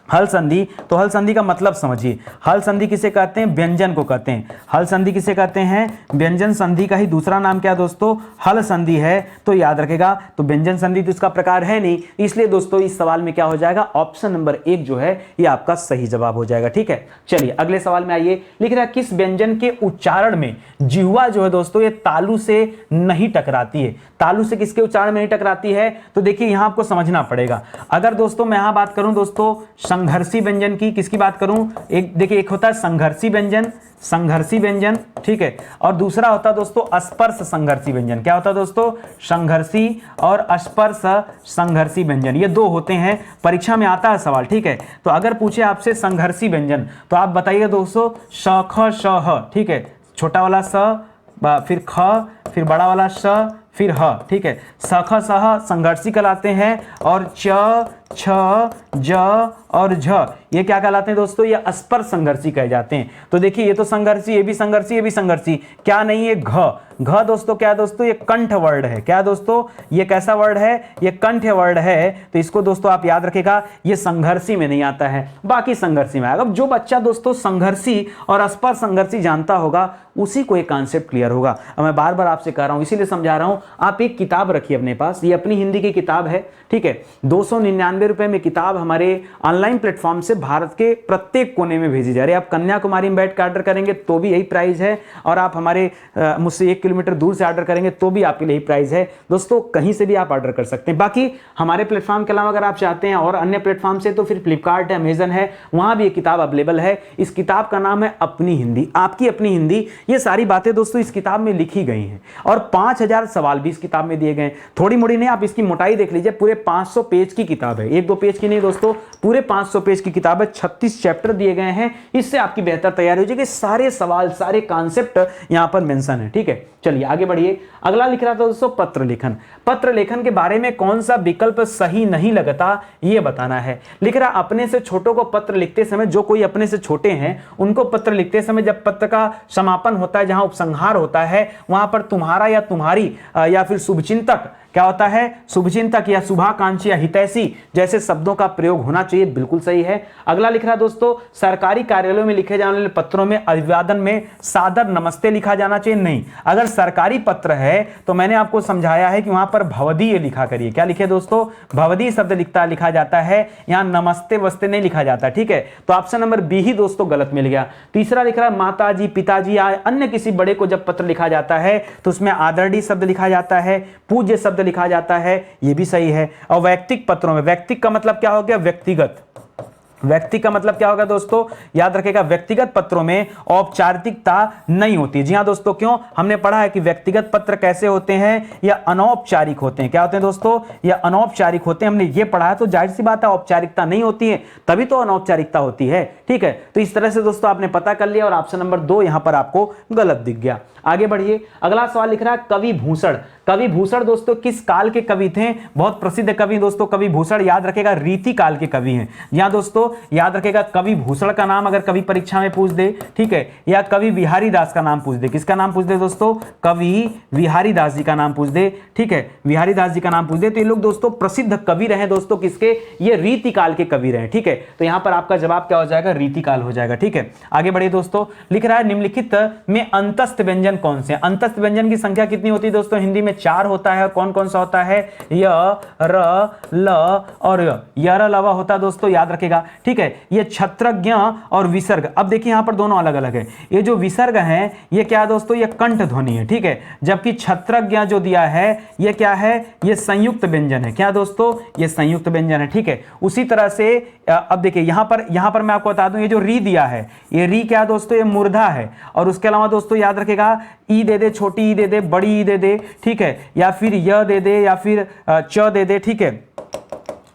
हल संधि, तो हल संधि का मतलब समझिए। हल संधि किसे कहते हैं, व्यंजन को कहते हैं। हल संधि किसे कहते हैं, व्यंजन संधि का ही दूसरा नाम क्या दोस्तों, हल संधि है। तो याद रखेगा, तो व्यंजन संधि तो इसका प्रकार है नहीं, इसलिए दोस्तों इस सवाल में क्या हो जाएगा, ऑप्शन नंबर 1 जो है ये आपका सही जवाब हो जाएगा, ठीक है। चलिए अगले सवाल में आइए। लिख रहा है किस व्यंजन के उच्चारण में जिह्वा जो है दोस्तों ये तालु से नहीं टकराती है। तालु से किसके उच्चारण में नहीं टकराती है, तो देखिए यहां आपको समझना पड़ेगा। अगर दोस्तों मैं यहां बात करूं दोस्तों संघर्षी व्यंजन की, किसकी बात करूं, एक देखिए एक होता है संघर्षी व्यंजन, संघर्षी व्यंजन, ठीक है, और दूसरा होता है दोस्तों स्पर्श संघर्षी व्यंजन। क्या होता है दोस्तों, संघर्षी और स्पर्श संघर्षी व्यंजन, ये 2 होते हैं। परीक्षा में आता है सवाल, ठीक है। तो अगर पूछे आपसे संघर्षी व्यंजन तो आप बताइए दोस्तों श ख श ह, ठीक है, छोटा वाला स, फिर ख, फिर बड़ा वाला श, फिर ह, ठीक है। स ख स ह संघर्षी कहलाते हैं, और च छ ज और झ ये क्या कहलाते हैं दोस्तों, ये स्पर्श संघर्षी कहे जाते हैं। तो देखिए ये तो संघर्षी, ये भी संघर्षी, ये भी संघर्षी, क्या नहीं है घ। घ दोस्तों क्या है दोस्तों, ये कंठ वर्ड है। क्या दोस्तों, ये कैसा वर्ड है, ये कंठ वर्ड है। तो इसको दोस्तों आप याद रखेगा, ये संघर्षी में नहीं आता है, बाकी संघर्षी में आएगा। अब जो बच्चा दोस्तों संघर्षी और स्पर्श संघर्षी जानता होगा उसी को एक कॉन्सेप्ट क्लियर होगा। अब मैं बार बार आपसे कह रहा हूं, इसीलिए समझा रहा हूं, आप एक किताब रखिए अपने पास, ये अपनी हिंदी की किताब है, ठीक है। 299 रुपए में किताब हमारे ऑनलाइन प्लेटफॉर्म से भारत के प्रत्येक कोने में भेजी जा रही है। आप कन्याकुमारी में बैठ कर ऑर्डर करेंगे तो भी यही प्राइस है, और आप हमारे मुझसे 1 किलोमीटर दूर से ऑर्डर करेंगे तो भी आपके लिए यही प्राइस है। दोस्तों कहीं से भी आप ऑर्डर कर सकते हैं। बाकी हमारे प्लेटफॉर्म के अलावा अगर आप चाहते हैं और अन्य प्लेटफॉर्म से, तो फिर फ्लिपकार्ट है, अमेजन है, वहां भी ये किताब अवेलेबल है। इस किताब का नाम है अपनी हिंदी, आपकी अपनी हिंदी। ये सारी बातें दोस्तों इस किताब में लिखी गई हैं, और 5000 सवाल भी इस किताब में दिए गए। थोड़ी मोड़ी नहीं, आप इसकी मोटाई देख लीजिए, पूरे 500 पेज की किताब है, 1-2 पेज की नहीं दोस्तों, पूरे 500 पेज की किताब है। 36 चैप्टर दिए गए हैं, इससे आपकी बेहतर तैयारी हो जाएगी। सारे सवाल, सारे कॉन्सेप्ट यहां पर मेंशन है, ठीक है। चलिए आगे बढ़िए। अगला लिख रहा था दोस्तों पत्र लेखन। पत्र लेखन के बारे में कौन सा विकल्प सही नहीं लगता ये बताना है। लिख रहा अपने से छोटों को पत्र लिखते समय, जो कोई अपने से छोटे हैं उनको पत्र लिखते समय जब पत्र का समापन होता है, जहां उपसंहार होता है, वहां पर तुम्हारा या तुम्हारी या फिर शुभचिंतक क्या होता है, शुभचिंतक या शुभाकांक्षी या हितैषी जैसे शब्दों का प्रयोग होना चाहिए, बिल्कुल सही है। अगला लिख रहा है दोस्तों, सरकारी कार्यालयों में लिखे जाने वाले पत्रों में अभिवादन में सादर नमस्ते लिखा जाना चाहिए, नहीं। अगर सरकारी पत्र है तो मैंने आपको समझाया है कि वहां पर भवदीय लिखा करिए। क्या लिखे दोस्तों, भवदीय शब्द लिखा जाता है, यहां नमस्ते वस्ते नहीं लिखा जाता, ठीक है। तो ऑप्शन नंबर बी ही दोस्तों गलत मिल गया। तीसरा लिख रहा है, माताजी पिताजी या अन्य किसी बड़े को जब पत्र लिखा जाता है तो उसमें आदरणीय शब्द लिखा जाता है, पूज्य शब्द लिखा जाता है, यह भी सही है। और वैयक्तिक पत्रों में, वैयक्तिक का मतलब क्या हो गया, व्यक्तिगत। व्यक्ति का मतलब क्या होगा दोस्तों, याद रखेगा, व्यक्तिगत पत्रों में औपचारिकता नहीं होती। जी हां दोस्तों, क्यों, हमने पढ़ा है कि व्यक्तिगत पत्र कैसे होते हैं, या अनौपचारिक होते हैं। क्या होते हैं दोस्तों, या अनौपचारिक होते हैं, हमने ये पढ़ा है। तो जाहिर सी बात है औपचारिकता नहीं होती है, तभी तो अनौपचारिकता होती है, ठीक है। तो इस तरह से दोस्तों आपने पता कर लिया और ऑप्शन नंबर 2 यहां पर आपको गलत दिख गया। आगे बढ़िए, अगला सवाल लिख रहा है, कवि भूषण। कवि भूषण दोस्तों किस काल के कवि थे, बहुत प्रसिद्ध कवि दोस्तों कवि भूषण, याद रखेगा रीति काल के कवि हैं। यहां दोस्तों याद रखेगा, कवि भूषण का नाम अगर कवि परीक्षा में पूछ दे, ठीक है, या कवि बिहारी दास का नाम पूछ दे, किसका नाम पूछ दे दोस्तों, कवि बिहारी दास जी का नाम पूछ दे, ठीक है, बिहारी दास जी का नाम पूछ दे, तो ये लोग दोस्तों प्रसिद्ध कवि रहे दोस्तों, किसके, ये रीति काल के कवि रहे, ठीक है। तो यहां पर आपका जवाब क्या हो जाएगा, रीति काल हो जाएगा, ठीक है। आगे बढ़िए दोस्तों, लिख रहा है, निम्नलिखित में अंतस्थ व्यंजन कौन से। अंतस्थ व्यंजन की संख्या कितनी होती है दोस्तों, हिंदी में 4 होता है। कौन कौन सा होता है, य, र, ल और य, र, लवा होता है दोस्तों, याद रखेगा, ठीक है। ये छत्रज्ञ और विसर्ग, अब देखिए यहां पर दोनों अलग अलग है। ये जो विसर्ग है ये क्या है दोस्तों, ये कंठ ध्वनि है, ठीक है। जबकि छत्रज्ञ जो दिया है ये क्या है, ये संयुक्त व्यंजन है। क्या दोस्तों, ये संयुक्त व्यंजन है, ठीक है। उसी तरह से अब देखिए यहां पर मैं आपको बता दूं, ये जो री दिया है, ये री क्या दोस्तों, ये मूर्धा है। और उसके अलावा दोस्तों याद रखेगा, ई दे दे, छोटी ई दे दे, बड़ी ई दे दे, ठीक है, या फिर य दे दे, या फिर च दे दे, ठीक है।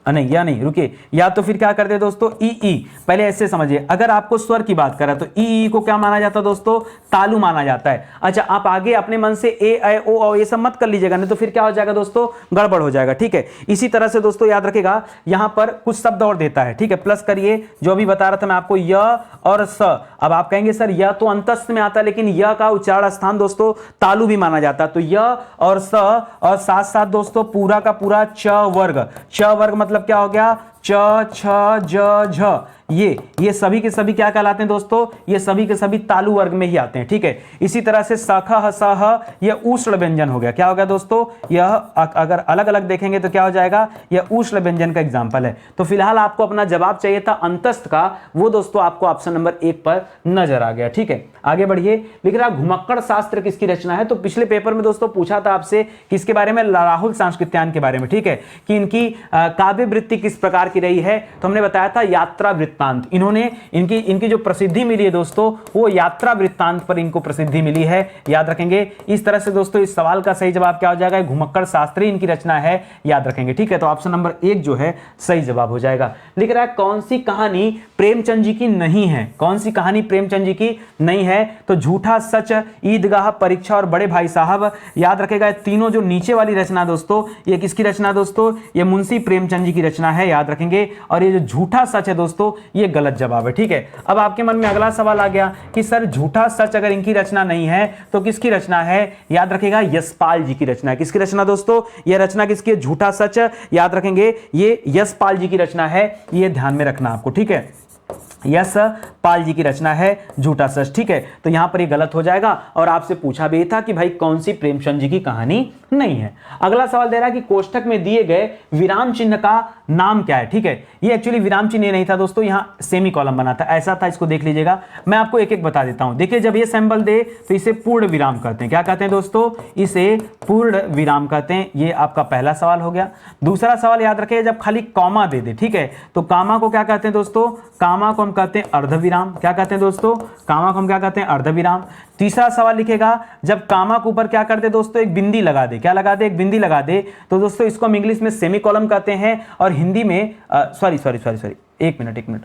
नहीं, या नहीं, रुकिए, या तो फिर क्या करते दोस्तों, ई। पहले ऐसे समझिए, अगर आपको स्वर की बात करें तो ई को क्या माना जाता है दोस्तों, तालु माना जाता है। अच्छा, आप आगे अपने मन से ए, ऐ, ओ, औ ये सब मत कर लीजिएगा, नहीं तो फिर क्या हो जाएगा दोस्तों, गड़बड़ हो जाएगा, ठीक है। इसी तरह से दोस्तों याद रखेगा, यहां पर कुछ शब्द और देता है, ठीक है, प्लस करिए, जो भी बता रहा था मैं आपको, य और स। अब आप कहेंगे सर य तो अंतस्थ में आता है, लेकिन य का उच्चारण स्थान दोस्तों तालु भी माना जाता है। तो य और स और साथ साथ दोस्तों पूरा का पूरा च वर्ग। च वर्ग मतलब क्या हो गया, च, छ, ज, झ, ये सभी के सभी क्या कहलाते हैं दोस्तों, ये सभी के सभी तालु वर्ग में ही आते हैं, ठीक है। इसी तरह से सख, सह, ये उष्ण व्यंजन हो गया। क्या हो गया दोस्तों, यह अगर अलग अलग देखेंगे तो क्या हो जाएगा, यह उष्ण व्यंजन का एग्जांपल है। तो फिलहाल आपको अपना जवाब चाहिए था अंतस्थ का, वो दोस्तों आपको ऑप्शन नंबर 1 पर नजर आ गया, ठीक है। आगे बढ़िए, लिख रहा घुमक्कड़ शास्त्र किसकी रचना है। तो पिछले पेपर में दोस्तों पूछा था आपसे किसके बारे में, राहुल सांस्कृत्यायन के बारे में, ठीक है, कि इनकी काव्य वृत्ति किस प्रकार की रही है। तो हमने बताया था यात्रा वृत्तांत। इन्होंने इनकी जो प्रसिद्धि मिली है दोस्तों, वो यात्रा वृत्तांत पर इनको प्रसिद्धि मिली है, याद रखेंगे। इस तरह से दोस्तों इस सवाल का सही जवाब क्या हो जाएगा, घुमक्कड़ शास्त्री इनकी रचना है, याद रखेंगे, ठीक है। तो ऑप्शन नंबर 1 जो है सही जवाब हो जाएगा। लिख रहा है कौन सी कहानी प्रेमचंद जी की नहीं है। कौन सी कहानी प्रेमचंद जी की नहीं है, तो झूठा सच, ईदगाह, परीक्षा और बड़े भाई साहब, याद रखेगा। तीनों जो नीचे वाली रचना दोस्तों, ये किसकी रचना दोस्तों, ये मुंशी प्रेमचंद जी की रचना है, याद रखेंगे। और ये जो झूठा सच है दोस्तों, ये गलत जवाब है, ठीक है। अब आपके मन में अगला सवाल आ गया कि सर झूठा सच अगर इनकी रचना नहीं है तो किसकी रचना है, याद रखेगा यशपाल जी की रचना है। किसकी रचना दोस्तों, ये रचना किसकी है, झूठा सच, याद रखेंगे ये यशपाल जी की रचना है, ये ध्यान में रखना आपको, ठीक है। यशपाल जी की रचना है झूठा सच, ठीक है। तो यहां पर ये गलत हो जाएगा। और आपसे पूछा भी था कि भाई कौन सी प्रेमचंद जी की कहानी नहीं है। अगला सवाल दे रहा है कि कोष्ठक में दिए गए विराम चिन्ह का नाम क्या है, ठीक है। ये एक्चुअली विराम चिन्ह नहीं था दोस्तों, यहां सेमी कॉलम बना था, ऐसा था, इसको देख लीजिएगा। मैं आपको एक एक बता देता हूं। देखिए, जब ये सिंबल दे तो इसे पूर्ण विराम कहते हैं। क्या कहते हैं दोस्तों, इसे पूर्ण विराम कहते हैं। ये आपका पहला सवाल हो गया। दूसरा सवाल याद रखिए, जब खाली कॉमा दे दे, ठीक है, तो कामा को क्या कहते हैं दोस्तों, कामा को हम कहते हैं अर्धविराम। क्या कहते हैं दोस्तों, कामा को हम क्या कहते हैं, अर्धविराम। तीसरा सवाल लिखेगा, जब कामा के ऊपर क्या कर दे दोस्तों, एक बिंदी लगा दे। क्या लगा दे, एक बिंदी लगा दे, तो दोस्तों इसको हम इंग्लिश में सेमी कॉलम कहते हैं, और हिंदी में सॉरी एक मिनट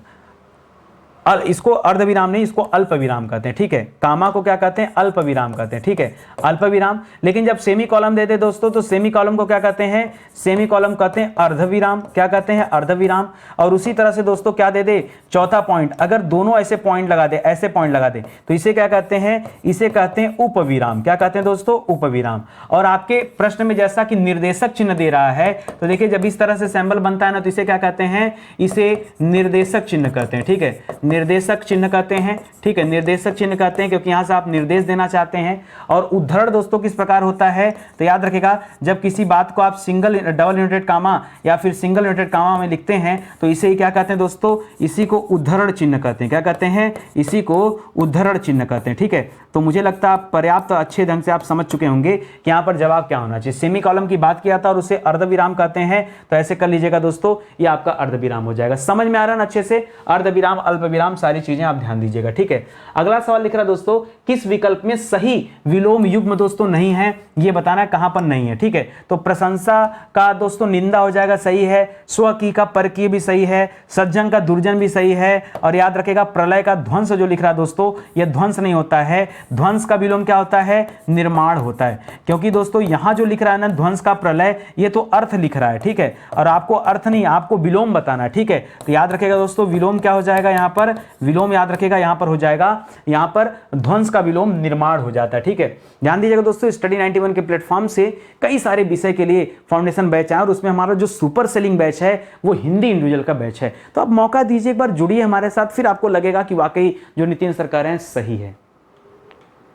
इसको अर्धविराम नहीं, इसको अल्प विराम कहते हैं, ठीक है। कामा को क्या कहते हैं, अल्प विराम कहते हैं, ठीक है, अल्प विराम। लेकिन जब सेमी कॉलम दे दे दोस्तों, तो सेमी कॉलम को क्या कहते हैं, सेमी कॉलम कहते हैं अर्धविराम, क्या कहते हैं, अर्धविराम। और उसी तरह से दोस्तों क्या दे दे, चौथा पॉइंट, अगर दोनों ऐसे पॉइंट लगा दे, ऐसे पॉइंट लगा दे, तो इसे क्या कहते हैं, इसे कहते हैं उपविराम। क्या कहते हैं दोस्तों, उपविराम। और आपके प्रश्न में जैसा कि निर्देशक चिन्ह दे रहा है, तो देखिए जब इस तरह से सिंबल बनता है ना, तो इसे क्या कहते हैं, इसे निर्देशक चिन्ह कहते हैं, ठीक है, निर्देशक चिन्ह कहते हैं, ठीक है, निर्देशक चिन्ह कहते हैं, क्योंकि यहां से आप निर्देश देना चाहते हैं। और उद्धरण दोस्तों किस प्रकार होता है, तो याद रखिएगा, जब किसी बात को आप सिंगल डबल यूनिटेड कामा या फिर सिंगल यूनिटेड कामा में लिखते हैं, तो इसे ही क्या कहते हैं दोस्तों, इसी को उद्धरण चिन्ह कहते हैं। क्या कहते हैं, इसी को उद्धरण चिन्ह कहते हैं, ठीक है। तो मुझे लगता है आप पर्याप्त अच्छे ढंग से आप समझ चुके होंगे कि यहाँ पर जवाब क्या होना चाहिए। सेमी कॉलम की बात किया था और उसे अर्धविराम कहते हैं, तो ऐसे कर लीजिएगा दोस्तों, ये आपका अर्धविराम हो जाएगा। समझ में आ रहा है ना अच्छे से, अर्धविराम, अल्पविराम, सारी चीजें आप ध्यान दीजिएगा, ठीक है। अगला सवाल लिख रहा है दोस्तों, किस विकल्प में सही विलोम युग्म दोस्तों नहीं है, ये बताना है कहां पर नहीं है, ठीक है। तो प्रशंसा का दोस्तों निंदा हो जाएगा, सही है। स्वकीय का परकीय भी सही है। सज्जन का दुर्जन भी सही है। और याद रखेगा प्रलय का ध्वंस जो लिख रहा है दोस्तों, यह ध्वंस नहीं होता है, ध्वंस का विलोम क्या होता है, निर्माण होता है। क्योंकि दोस्तों यहां जो लिख रहा है ना, ध्वंस का प्रलय, ये तो अर्थ लिख रहा है, ठीक है, और आपको अर्थ नहीं, आपको विलोम बताना है, ठीक है। तो याद रखेगा दोस्तों, विलोम क्या हो जाएगा, यहां पर विलोम याद रखेगा, यहां पर हो जाएगा, यहां पर ध्वंस का विलोम निर्माण हो जाता है, ठीक है। ध्यान दीजिएगा दोस्तों, स्टडी 91 के प्लेटफॉर्म से कई सारे विषय के लिए फाउंडेशन बैच है, और उसमें हमारा जो सुपर सेलिंग बैच है वो हिंदी इंडिविजुअल का बैच है। तो आप मौका दीजिए, एक बार जुड़िए हमारे साथ, फिर आपको लगेगा कि वाकई जो नितिन सर कह रहे हैं सही है।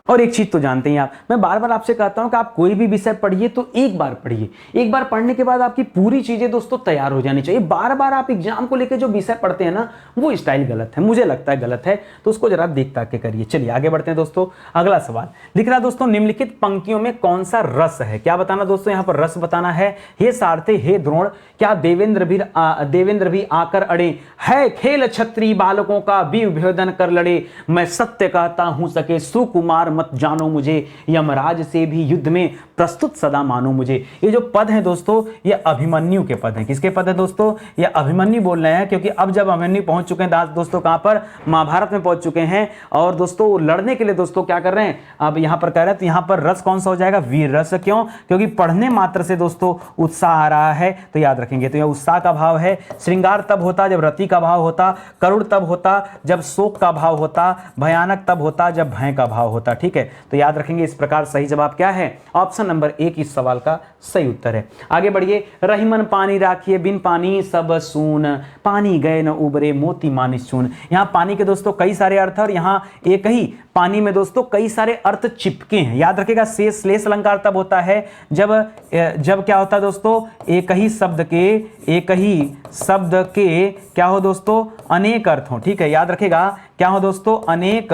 और एक चीज तो जानते हैं आप, मैं बार बार आपसे कहता हूं कि आप कोई भी विषय पढ़िए तो एक बार पढ़िए, एक बार पढ़ने के बाद आपकी पूरी चीजें दोस्तों तैयार हो जानी चाहिए। बार बार आप एग्जाम को लेकर जो विषय पढ़ते हैं ना, वो स्टाइल गलत है, मुझे लगता है गलत है, तो उसको जरा देख ताक के करिए। चलिए आगे बढ़ते हैं दोस्तों। अगला सवाल लिख रहा है दोस्तों, निम्नलिखित पंक्तियों में कौन सा रस है, क्या बताना दोस्तों, यहां पर रस बताना है। हे सारथे, हे द्रोण, क्या देवेंद्र भी आकर अड़े, है खेल क्षत्रिय बालकों का विभेदन कर लड़े, मैं सत्य कहता हूं सके सुकुमार मत जानो मुझे, यमराज से भी युद्ध में प्रस्तुत सदा मानो मुझे। ये जो पद है दोस्तों, ये अभिमन्यु के पद हैं। किसके पद है दोस्तों, ये अभिमन्यु बोल रहे हैं, क्योंकि अब जब अभिमन्यु पहुंच चुके हैं दोस्तों कहां पर, महाभारत में पहुंच चुके हैं, और दोस्तों लड़ने के लिए दोस्तों क्या कर रहे हैं, अब यहां पर कह रहे हैं, तो यहां पर रस कौन सा हो जाएगा, वीर रस। क्यों, क्योंकि पढ़ने मात्र से दोस्तों उत्साह आ रहा है, तो याद रखेंगे, तो यह उत्साह का भाव है। श्रृंगार तब होता जब रति का भाव होता, करुण तब होता जब शोक का भाव होता, भयानक तब होता जब भय का भाव होता, ठीक है। तो याद रखेंगे इस प्रकार सही जवाब क्या है, ऑप्शन नंबर 1 इस सवाल का सही उत्तर है। आगे बढ़िए, रहीमन पानी राखिए बिन पानी सब सून, पानी गए न उबरे मोती मानिस चून। यहां पानी के दोस्तों कई सारे अर्थ और यहां एक ही पानी में दोस्तों कई सारे अर्थ चिपके हैं। याद रखेगा शेष श्लेष अलंकार तब होता है जब क्या होता है दोस्तों, एक ही शब्द के क्या हो दोस्तों, अनेक अर्थ हो, ठीक है। याद रखेगा क्या हो दोस्तों, अनेक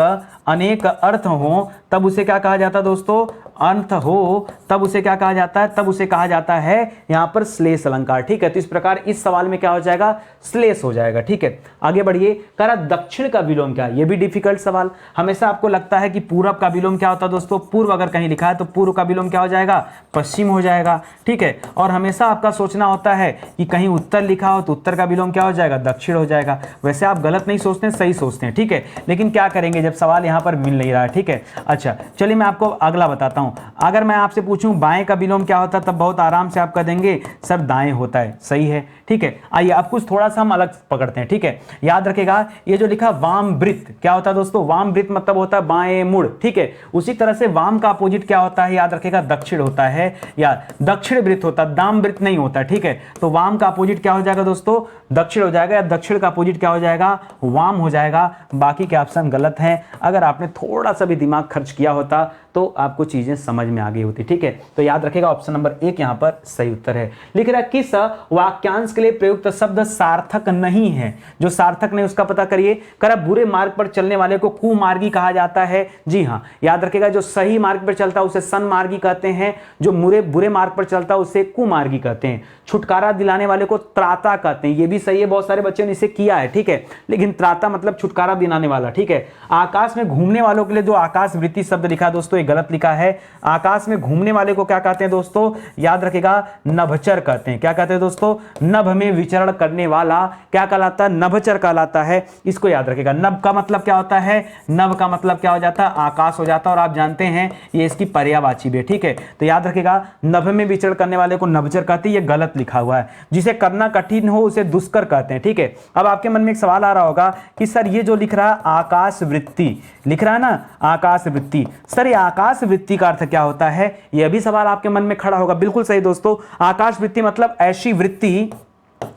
अर्थ हो, तब उसे क्या कहा जाता है दोस्तों, अर्थ हो, तब उसे क्या कहा जाता है, तब उसे कहा जाता है यहां पर श्लेष अलंकार, ठीक है। तो इस प्रकार इस सवाल में क्या हो जाएगा, श्लेष हो जाएगा, ठीक है। आगे बढ़िए, करा दक्षिण का विलोम क्या है, ये भी डिफिकल्ट सवाल। हमेशा आपको लगता है कि पूरब का विलोम क्या होता है दोस्तों, पूर्व अगर कहीं लिखा है तो पूर्व का विलोम क्या हो जाएगा, पश्चिम हो जाएगा, ठीक है। और हमेशा आपका सोचना होता है कि कहीं उत्तर लिखा हो तो उत्तर का विलोम क्या हो जाएगा, दक्षिण हो जाएगा। वैसे आप गलत नहीं सोचते हैं, सही सोचते हैं, ठीक है। लेकिन क्या करेंगे जब सवाल यहां पर मिल नहीं रहा है, ठीक है। अच्छा चलिए मैं आपको अगला बताता हूं। अगर मैं आपसे पूछूं बाएं का विलोम क्या होता है, तब बहुत आराम से आप कह देंगे सर दाएं होता है, सही है, ठीक है। आइए अब कुछ थोड़ा सा हम अलग पकड़ते हैं, ठीक है। याद रखेगा ये जो लिखा वाम वृत्त क्या होता है दोस्तों, वाम वृत्त मतलब होता है बाएं मुड़, ठीक है। उसी तरह से वाम का अपोजिट क्या होता है, याद रखेगा दक्षिण होता है, या दक्षिण वृत्त होता है, दाम वृत्त नहीं होता, ठीक है। तो वाम का अपोजिट क्या हो जाएगा दोस्तों, दक्षिण हो जाएगा, या दक्षिण का अपोजिट क्या हो जाएगा, वाम हो जाएगा। बाकी के ऑप्शन गलत हैं। अगर आपने थोड़ा सा भी दिमाग खर्च किया होता तो आपको चीजें समझ में आ गई होती, ठीक है। तो याद रखेगा ऑप्शन नंबर 1 यहां पर सही उत्तर है। लिख रहा है किस वाक्यांश के लिए प्रयुक्त शब्द सार्थक नहीं है, जो सार्थक नहीं उसका पता करिए। करा बुरे मार्ग पर चलने वाले को कुमार्गी कहा जाता कहलाता है? जी हाँ, याद रखिएगा, जो सही मार्ग पर चलता है उसे सन्मार्गी कहते हैं, जो बुरे मार्ग पर चलता है उसे कुमार्गी कहते हैं। छुटकारा दिलाने वाले को त्राता कहते हैं, ये भी सही है, बहुत सारे बच्चों ने इसे किया है, ठीक है, लेकिन त्राता मतलब छुटकारा दिलाने वाला, ठीक है। आकाश में घूमने वालों के लिए जो आकाश वृत्ति शब्द लिखा है दोस्तों, ये गलत लिखा है। आकाश में घूमने वाले को क्या कहते हैं दोस्तों? याद रखिएगा, नभचर कहते हैं। क्या कहते हैं दोस्तों? नभ में विचरण करने वाला क्या कहलाता है? नभचर कहलाता है। इसको याद रखिएगा। नभ का मतलब क्या होता है? नभ का मतलब क्या हो जाता है? आकाश हो जाता है, और आप जानते हैं ये इसकी पर्यायवाची भी है, ठीक है। तो याद रखिएगा, नभ में विचरण करने वाले को नभचर कहते हैं, ये गलत लिखा हुआ है। जिसे करना कठिन हो उसे दुष्कर कहते हैं, ठीक है। अब आपके मन में एक सवाल आ रहा होगा कि सर ये जो लिख रहा है आकाश वृत्ति लिख रहा है ना, आकाश वृत्ति, सर ये आकाश वृत्ति का अर्थ क्या होता है? यह भी सवाल आपके मन में खड़ा होगा। बिल्कुल सही दोस्तों, आकाश वृत्ति मतलब ऐसी वृत्ति,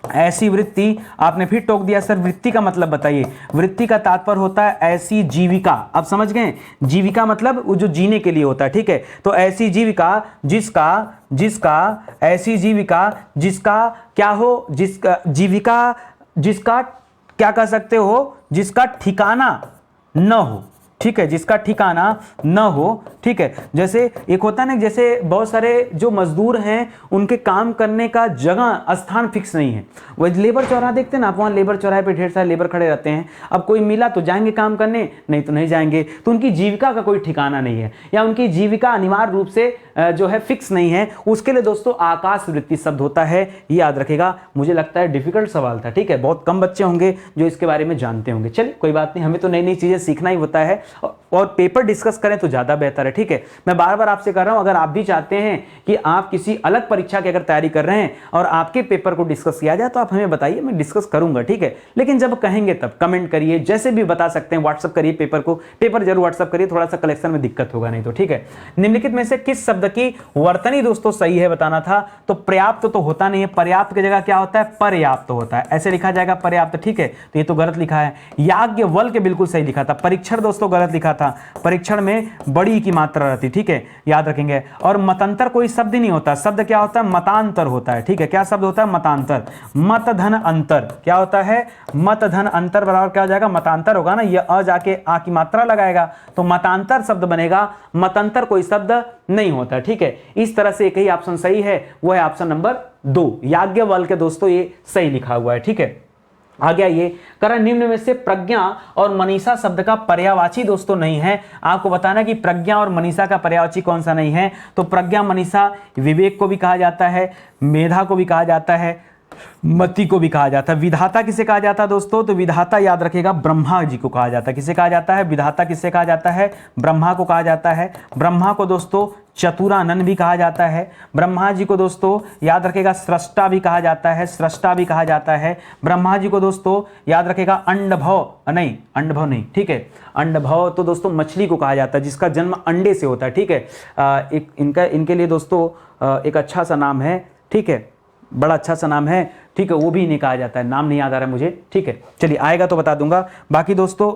ऐसी वृत्ति। आपने फिर टोक दिया सर वृत्ति का मतलब बताइए। वृत्ति का तात्पर्य होता है ऐसी जीविका। आप समझ गए? जीविका मतलब वो जो जीने के लिए होता है, ठीक है। तो ऐसी जीविका जिसका ऐसी जीविका जिसका क्या हो, जिसका जीविका जिसका क्या कह सकते हो, जिसका ठिकाना न हो, ठीक है, जिसका ठिकाना न हो, ठीक है। जैसे एक होता है ना, जैसे बहुत सारे जो मजदूर हैं उनके काम करने का जगह स्थान फिक्स नहीं है। वह लेबर चौराहा देखते हैं ना आप, वहाँ लेबर चौराहे पे ढेर सारे लेबर खड़े रहते हैं। अब कोई मिला तो जाएंगे काम करने, नहीं तो नहीं जाएंगे। तो उनकी जीविका का कोई ठिकाना नहीं है, या उनकी जीविका अनिवार्य रूप से जो है फिक्स नहीं है। उसके लिए दोस्तों आकाश वृत्ति शब्द होता है, ये याद रखेगा। मुझे लगता है डिफिकल्ट सवाल था, ठीक है, बहुत कम बच्चे होंगे जो इसके बारे में जानते होंगे। चलिए कोई बात नहीं, हमें तो नई नई चीजें सीखना ही होता है, और पेपर डिस्कस करें तो ज्यादा बेहतर है, ठीक है। मैं बार बार आपसे कह रहा हूं, अगर आप भी चाहते हैं कि आप किसी अलग परीक्षा की अगर तैयारी कर रहे हैं और आपके पेपर को डिस्कस किया जाए तो आप हमें बताइए, मैं डिस्कस करूंगा, ठीक है। लेकिन जब कहेंगे तब कमेंट करिए, जैसे भी बता सकते हैं, व्हाट्सअप करिए पेपर जरूर व्हाट्सअप करिए, थोड़ा सा कलेक्शन में दिक्कत होगा नहीं तो, ठीक है। निम्नलिखित में से किस शब्द की वर्तनी दोस्तों सही है बताना था। तो पर्याप्त तो होता नहीं है, पर्याप्त की जगह क्या होता है? पर्याप्त होता है, ऐसे लिखा जाएगा पर्याप्त, ठीक है। तो ये तो गलत लिखा है। याज्ञवल्क्य बिल्कुल सही लिखा था। परीक्षण दोस्तों गलत लिखा था, परीक्षण में बड़ी की मात्रा रहती, ठीक है, याद रखेंगे। और मतांतर कोई शब्द नहीं होता, शब्द क्या होता है? मतांतर होता है, ठीक है। क्या शब्द होता है? मतांतर। मत धन अंतर क्या होता है? मत धन अंतर बराबर क्या हो जाएगा? मतांतर होगा ना, ये अ जाके आ की मात्रा लगाएगा तो मतांतर शब्द बनेगा। मतांतर कोई शब्द नहीं होता, ठीक है। इस तरह से एक ही ऑप्शन सही है, वो है ऑप्शन नंबर 2, याज्ञवल्क्य दोस्तों, ये सही लिखा हुआ है, ठीक है। आगे आइए, करण निम्न में से प्रज्ञा और मनीषा शब्द का पर्यायवाची दोस्तों नहीं है। आपको बताना कि प्रज्ञा और मनीषा का पर्यायवाची कौन सा नहीं है। तो प्रज्ञा मनीषा विवेक को भी कहा जाता है, मेधा को भी कहा जाता है, मति को भी कहा जाता है। विधाता किसे कहा जाता है दोस्तों? तो विधाता याद रखेगा ब्रह्मा जी को कहा जाता है। किसे कहा जाता है? विधाता किसे कहा जाता है? ब्रह्मा को कहा जाता है। ब्रह्मा को दोस्तों चतुरानन भी कहा जाता है। ब्रह्मा जी को दोस्तों याद रखेगा सृष्टा भी कहा जाता है, सृष्टा भी कहा जाता है। ब्रह्मा जी को दोस्तों याद रखेगा अंडभव नहीं, ठीक है। अंडभव तो दोस्तों मछली को कहा जाता है, जिसका जन्म अंडे से होता है, ठीक है। इनके लिए दोस्तों एक अच्छा सा नाम है, ठीक है, बड़ा अच्छा सा नाम है, ठीक है, वो भी इन्हें कहा जाता है, नाम नहीं याद आ रहा है मुझे, ठीक है। चलिए आएगा तो बता दूंगा। बाकी दोस्तों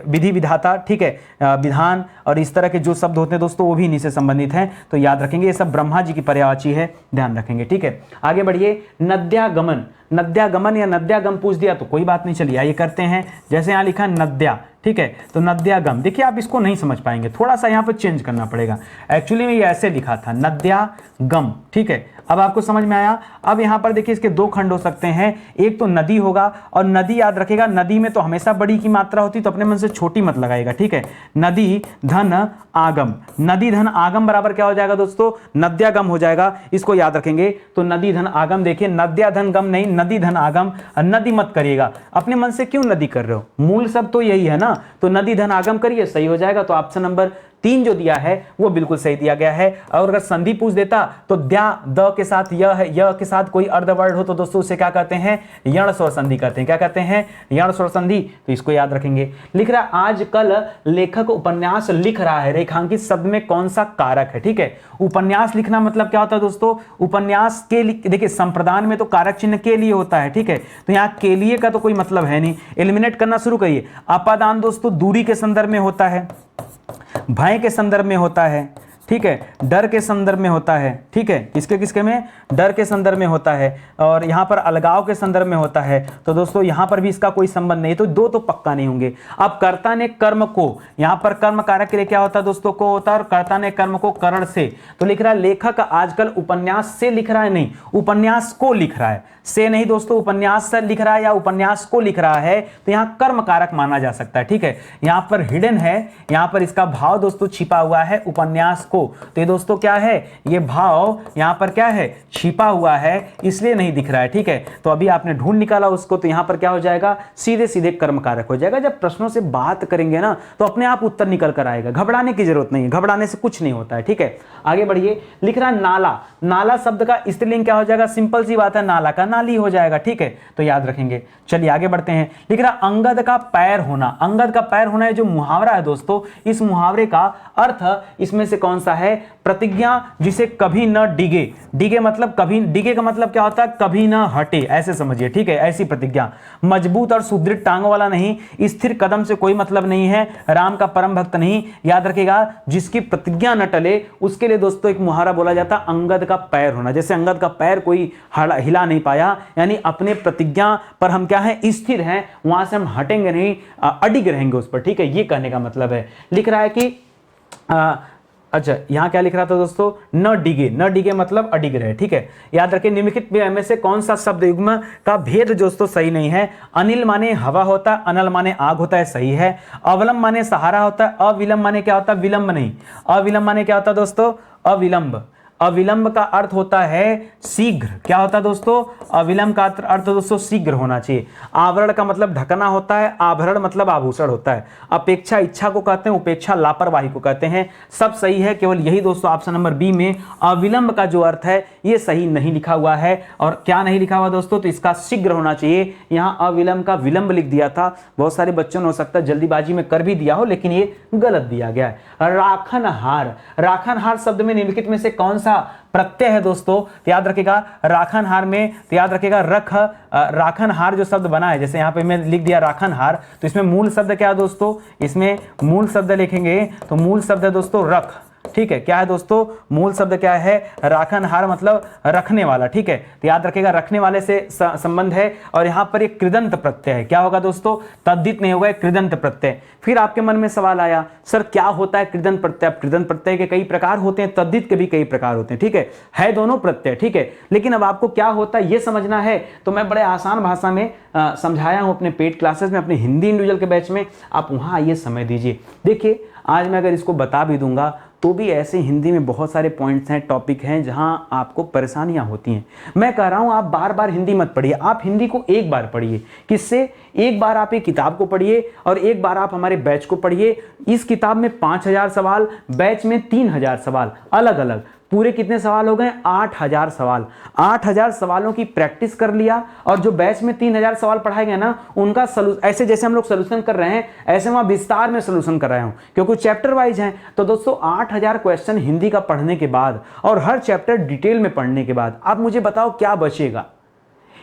विधि विधाता, ठीक है, विधान और इस तरह के जो शब्द होते हैं दोस्तों वो भी इन्हीं से संबंधित हैं, तो याद रखेंगे। ये सब ब्रह्मा जी की पर्यायवाची है, ध्यान रखेंगे, ठीक है। आगे बढ़िए, नद्यागमन, नद्यागमन या नद्यागम पूछ दिया तो कोई बात नहीं, चलिए आइए करते हैं। जैसे यहाँ लिखा नद्या, ठीक है, तो नद्यागम, देखिए आप इसको नहीं समझ पाएंगे, थोड़ा सा यहाँ पर चेंज करना पड़ेगा। एक्चुअली में ये ऐसे लिखा था नद्यागम, ठीक है, अब आपको समझ में आया। अब यहाँ पर देखिए इसके दो खंड हो सकते हैं, एक तो नदी होगा, और नदी याद रखेगा, नदी में तो हमेशा बड़ी की मात्रा होती, तो अपने मन से छोटी मत लगाएगा, ठीक है। नदी धन आगम, नदी धन आगम बराबर क्या हो जाएगा दोस्तों? नद्यागम हो जाएगा, इसको याद रखेंगे। तो नदी धन आगम, देखिए नद्या धन गम नहीं, नदी धन आगम, नदी मत करिएगा, अपने मन से क्यों नदी कर रहे हो, मूल सब तो यही है ना, तो नदी धन आगम करिए, सही हो जाएगा। तो ऑप्शन नंबर 3 जो दिया है वो बिल्कुल सही दिया गया है। और अगर संधि पूछ देता तो द्या द के साथ यह है, यह के साथ कोई अर्ध वर्ड हो तो दोस्तों उसे क्या कहते हैं? यण स्वर संधि कहते हैं। क्या कहते हैं? यण स्वर संधि, तो इसको याद रखेंगे। लिख रहा है आजकल लेखक उपन्यास लिख रहा है, रेखांकित शब्द में कौन सा कारक है, ठीक है। उपन्यास लिखना मतलब क्या होता है दोस्तों? उपन्यास के लिए, देखिए संप्रदान में तो कारक चिन्ह के लिए होता है, ठीक है, तो यहाँ के लिए का तो कोई मतलब है नहीं, एलिमिनेट करना शुरू करिए। अपादान दोस्तों दूरी के संदर्भ में होता है, भय के संदर्भ में होता है, ठीक है, डर के संदर्भ में होता है, ठीक है, किसके किसके में, डर के संदर्भ में होता है, और यहाँ पर अलगाव के संदर्भ में होता है, तो दोस्तों यहाँ पर भी इसका कोई संबंध नहीं, तो दो तो पक्का नहीं होंगे। अब कर्ता ने कर्म को, यहाँ पर कर्म कारक के लिए क्या होता है दोस्तों, को होता है, और कर्ता ने कर्म को करण से, तो लिख रहा है लेखक आजकल उपन्यास से लिख रहा है, नहीं उपन्यास को लिख रहा है, से नहीं दोस्तों, उपन्यास से लिख रहा है या उपन्यास को लिख रहा है, तो यहाँ कर्म कारक माना जा सकता है, ठीक है। यहाँ पर हिडन है, यहाँ पर इसका भाव दोस्तों छिपा हुआ है उपन्यास को, तो ये दोस्तों क्या है, ये भाव यहाँ पर क्या है, छिपा हुआ है, इसलिए नहीं दिख रहा है, ठीक है। तो अभी आपने ढूंढ निकाला उसको, तो यहाँ पर क्या हो जाएगा, सीधे सीधे कर्म कारक हो जाएगा। जब प्रश्नों से बात करेंगे ना तो अपने आप उत्तर निकल कर आएगा, घबराने की जरूरत नहीं है, घबराने से कुछ नहीं होता है, ठीक है। आगे बढ़िए, लिख रहा है नाला, नाला शब्द का स्त्रीलिंग क्या हो जाएगा, सिंपल सी बात है, नाला का नाली हो जाएगा, ठीक है, तो याद रखेंगे। चलिए आगे बढ़ते हैं, लिख रहा अंगद का पैर होना, अंगद का पैर होना है जो मुहावरा है दोस्तों, इस मुहावरे का अर्थ इसमें से कौन सा है, प्रतिज्ञा जिसे कभी न डिगे, डिगे मतलब कभी, डिगे का मतलब क्या होता है, कभी न हटे, ऐसे समझिए, ठीक है, ऐसी प्रतिज्ञा। मजबूत और सुदृढ़ टांगों वाला नहीं, स्थिर कदम से कोई मतलब नहीं है, राम का परम भक्त नहीं, याद रखिएगा, जिसकी प्रतिज्ञा न टले उसके लिए दोस्तों एक मुहावरा बोला जाता है अंगद का पैर होना। जैसे अंगद का पैर कोई हिला नहीं पाया, यानी अपने प्रतिज्ञा पर हम क्या है, स्थिर हैं, वहां से हम हटेंगे नहीं, अडिग रहेंगे उस पर, ठीक है, ये कहने का मतलब है। लिख रहा है कि अच्छा, यहां क्या लिख रहा था दोस्तों, न डिगे, न डिगे मतलब अडिग रहे, ठीक है। याद रखें, निम्नलिखित में से कौन सा शब्द युग्म का भेद दोस्तों सही नहीं है। अनिल माने हवा होता है, अनल माने आग होता है, सही है। अवलंब माने सहारा होता है, अविलंब माने क्या होता है, विलंब नहीं, अविलंब माने क्या होता है दोस्तों, अविलंब, अविलंब का अर्थ होता है शीघ्र, क्या होता है दोस्तों, अविलंब का अर्थ दोस्तों शीघ्र होना चाहिए। आवरण का मतलब ढकना होता है, आभरण मतलब आभूषण होता है। अपेक्षा इच्छा को कहते हैं, उपेक्षा लापरवाही को कहते हैं। सब सही है, केवल यही दोस्तों ऑप्शन नंबर बी में अविलंब का जो अर्थ है ये सही नहीं लिखा हुआ है। और क्या नहीं लिखा हुआ दोस्तों, तो इसका शीघ्र होना चाहिए, यहाँ अविलंब का विलंब लिख दिया था। बहुत सारे बच्चों ने हो सकता है जल्दीबाजी में कर भी दिया हो, लेकिन ये गलत दिया गया है। राखनहार, राखनहार शब्द में निम्नलिखित में से कौन सा प्रत्यय है दोस्तों, तो याद रखिएगा राखनहार में, तो याद रखिएगा राखनहार जो शब्द बना है, जैसे यहां पे मैं लिख दिया राखनहार, तो इसमें मूल शब्द क्या है दोस्तों, इसमें मूल शब्द लिखेंगे तो मूल शब्द है दोस्तों रख, ठीक है। क्या है दोस्तों, मूल शब्द क्या है, राखनहार मतलब रखने वाला, ठीक है। तो याद रखिएगा रखने वाले से संबंध है, और यहां पर एक कृदंत प्रत्यय है, क्या होगा दोस्तों, तद्धित नहीं होगा, कृदंत प्रत्यय। फिर आपके मन में सवाल आया, सर क्या होता है कृदंत प्रत्यय। कृदंत प्रत्यय के कई प्रकार होते हैं, तद्धित के भी कई प्रकार होते हैं, ठीक है दोनों प्रत्यय, ठीक है। लेकिन अब आपको क्या होता है ये समझना है, तो मैं बड़े आसान भाषा में समझाया हूं अपने पेड क्लासेस में, अपने हिंदी इंडिविजुअल के बैच में, आप वहां आइए समय दीजिए। देखिए आज मैं अगर इसको बता भी दूंगा तो भी ऐसे हिंदी में बहुत सारे पॉइंट्स हैं, टॉपिक हैं जहां आपको परेशानियां होती हैं। मैं कह रहा हूं आप बार बार हिंदी मत पढ़िए, आप हिंदी को एक बार पढ़िए। किससे, एक बार आप ये किताब को पढ़िए और एक बार आप हमारे बैच को पढ़िए। इस किताब में 5000 सवाल, बैच में 3000 सवाल, अलग अलग पूरे कितने सवाल हो गए, 8000 सवाल। 8000 सवालों की प्रैक्टिस कर लिया, और जो बैच में 3000 सवाल पढ़ाए गए ना, उनका ऐसे जैसे हम लोग सोल्यूशन कर रहे हैं, ऐसे वहां विस्तार में सोल्यूशन कर रहे हूं, क्योंकि चैप्टर वाइज हैं। तो दोस्तों 8000 क्वेश्चन हिंदी का पढ़ने के बाद और हर चैप्टर डिटेल में पढ़ने के बाद, आप मुझे बताओ क्या बचेगा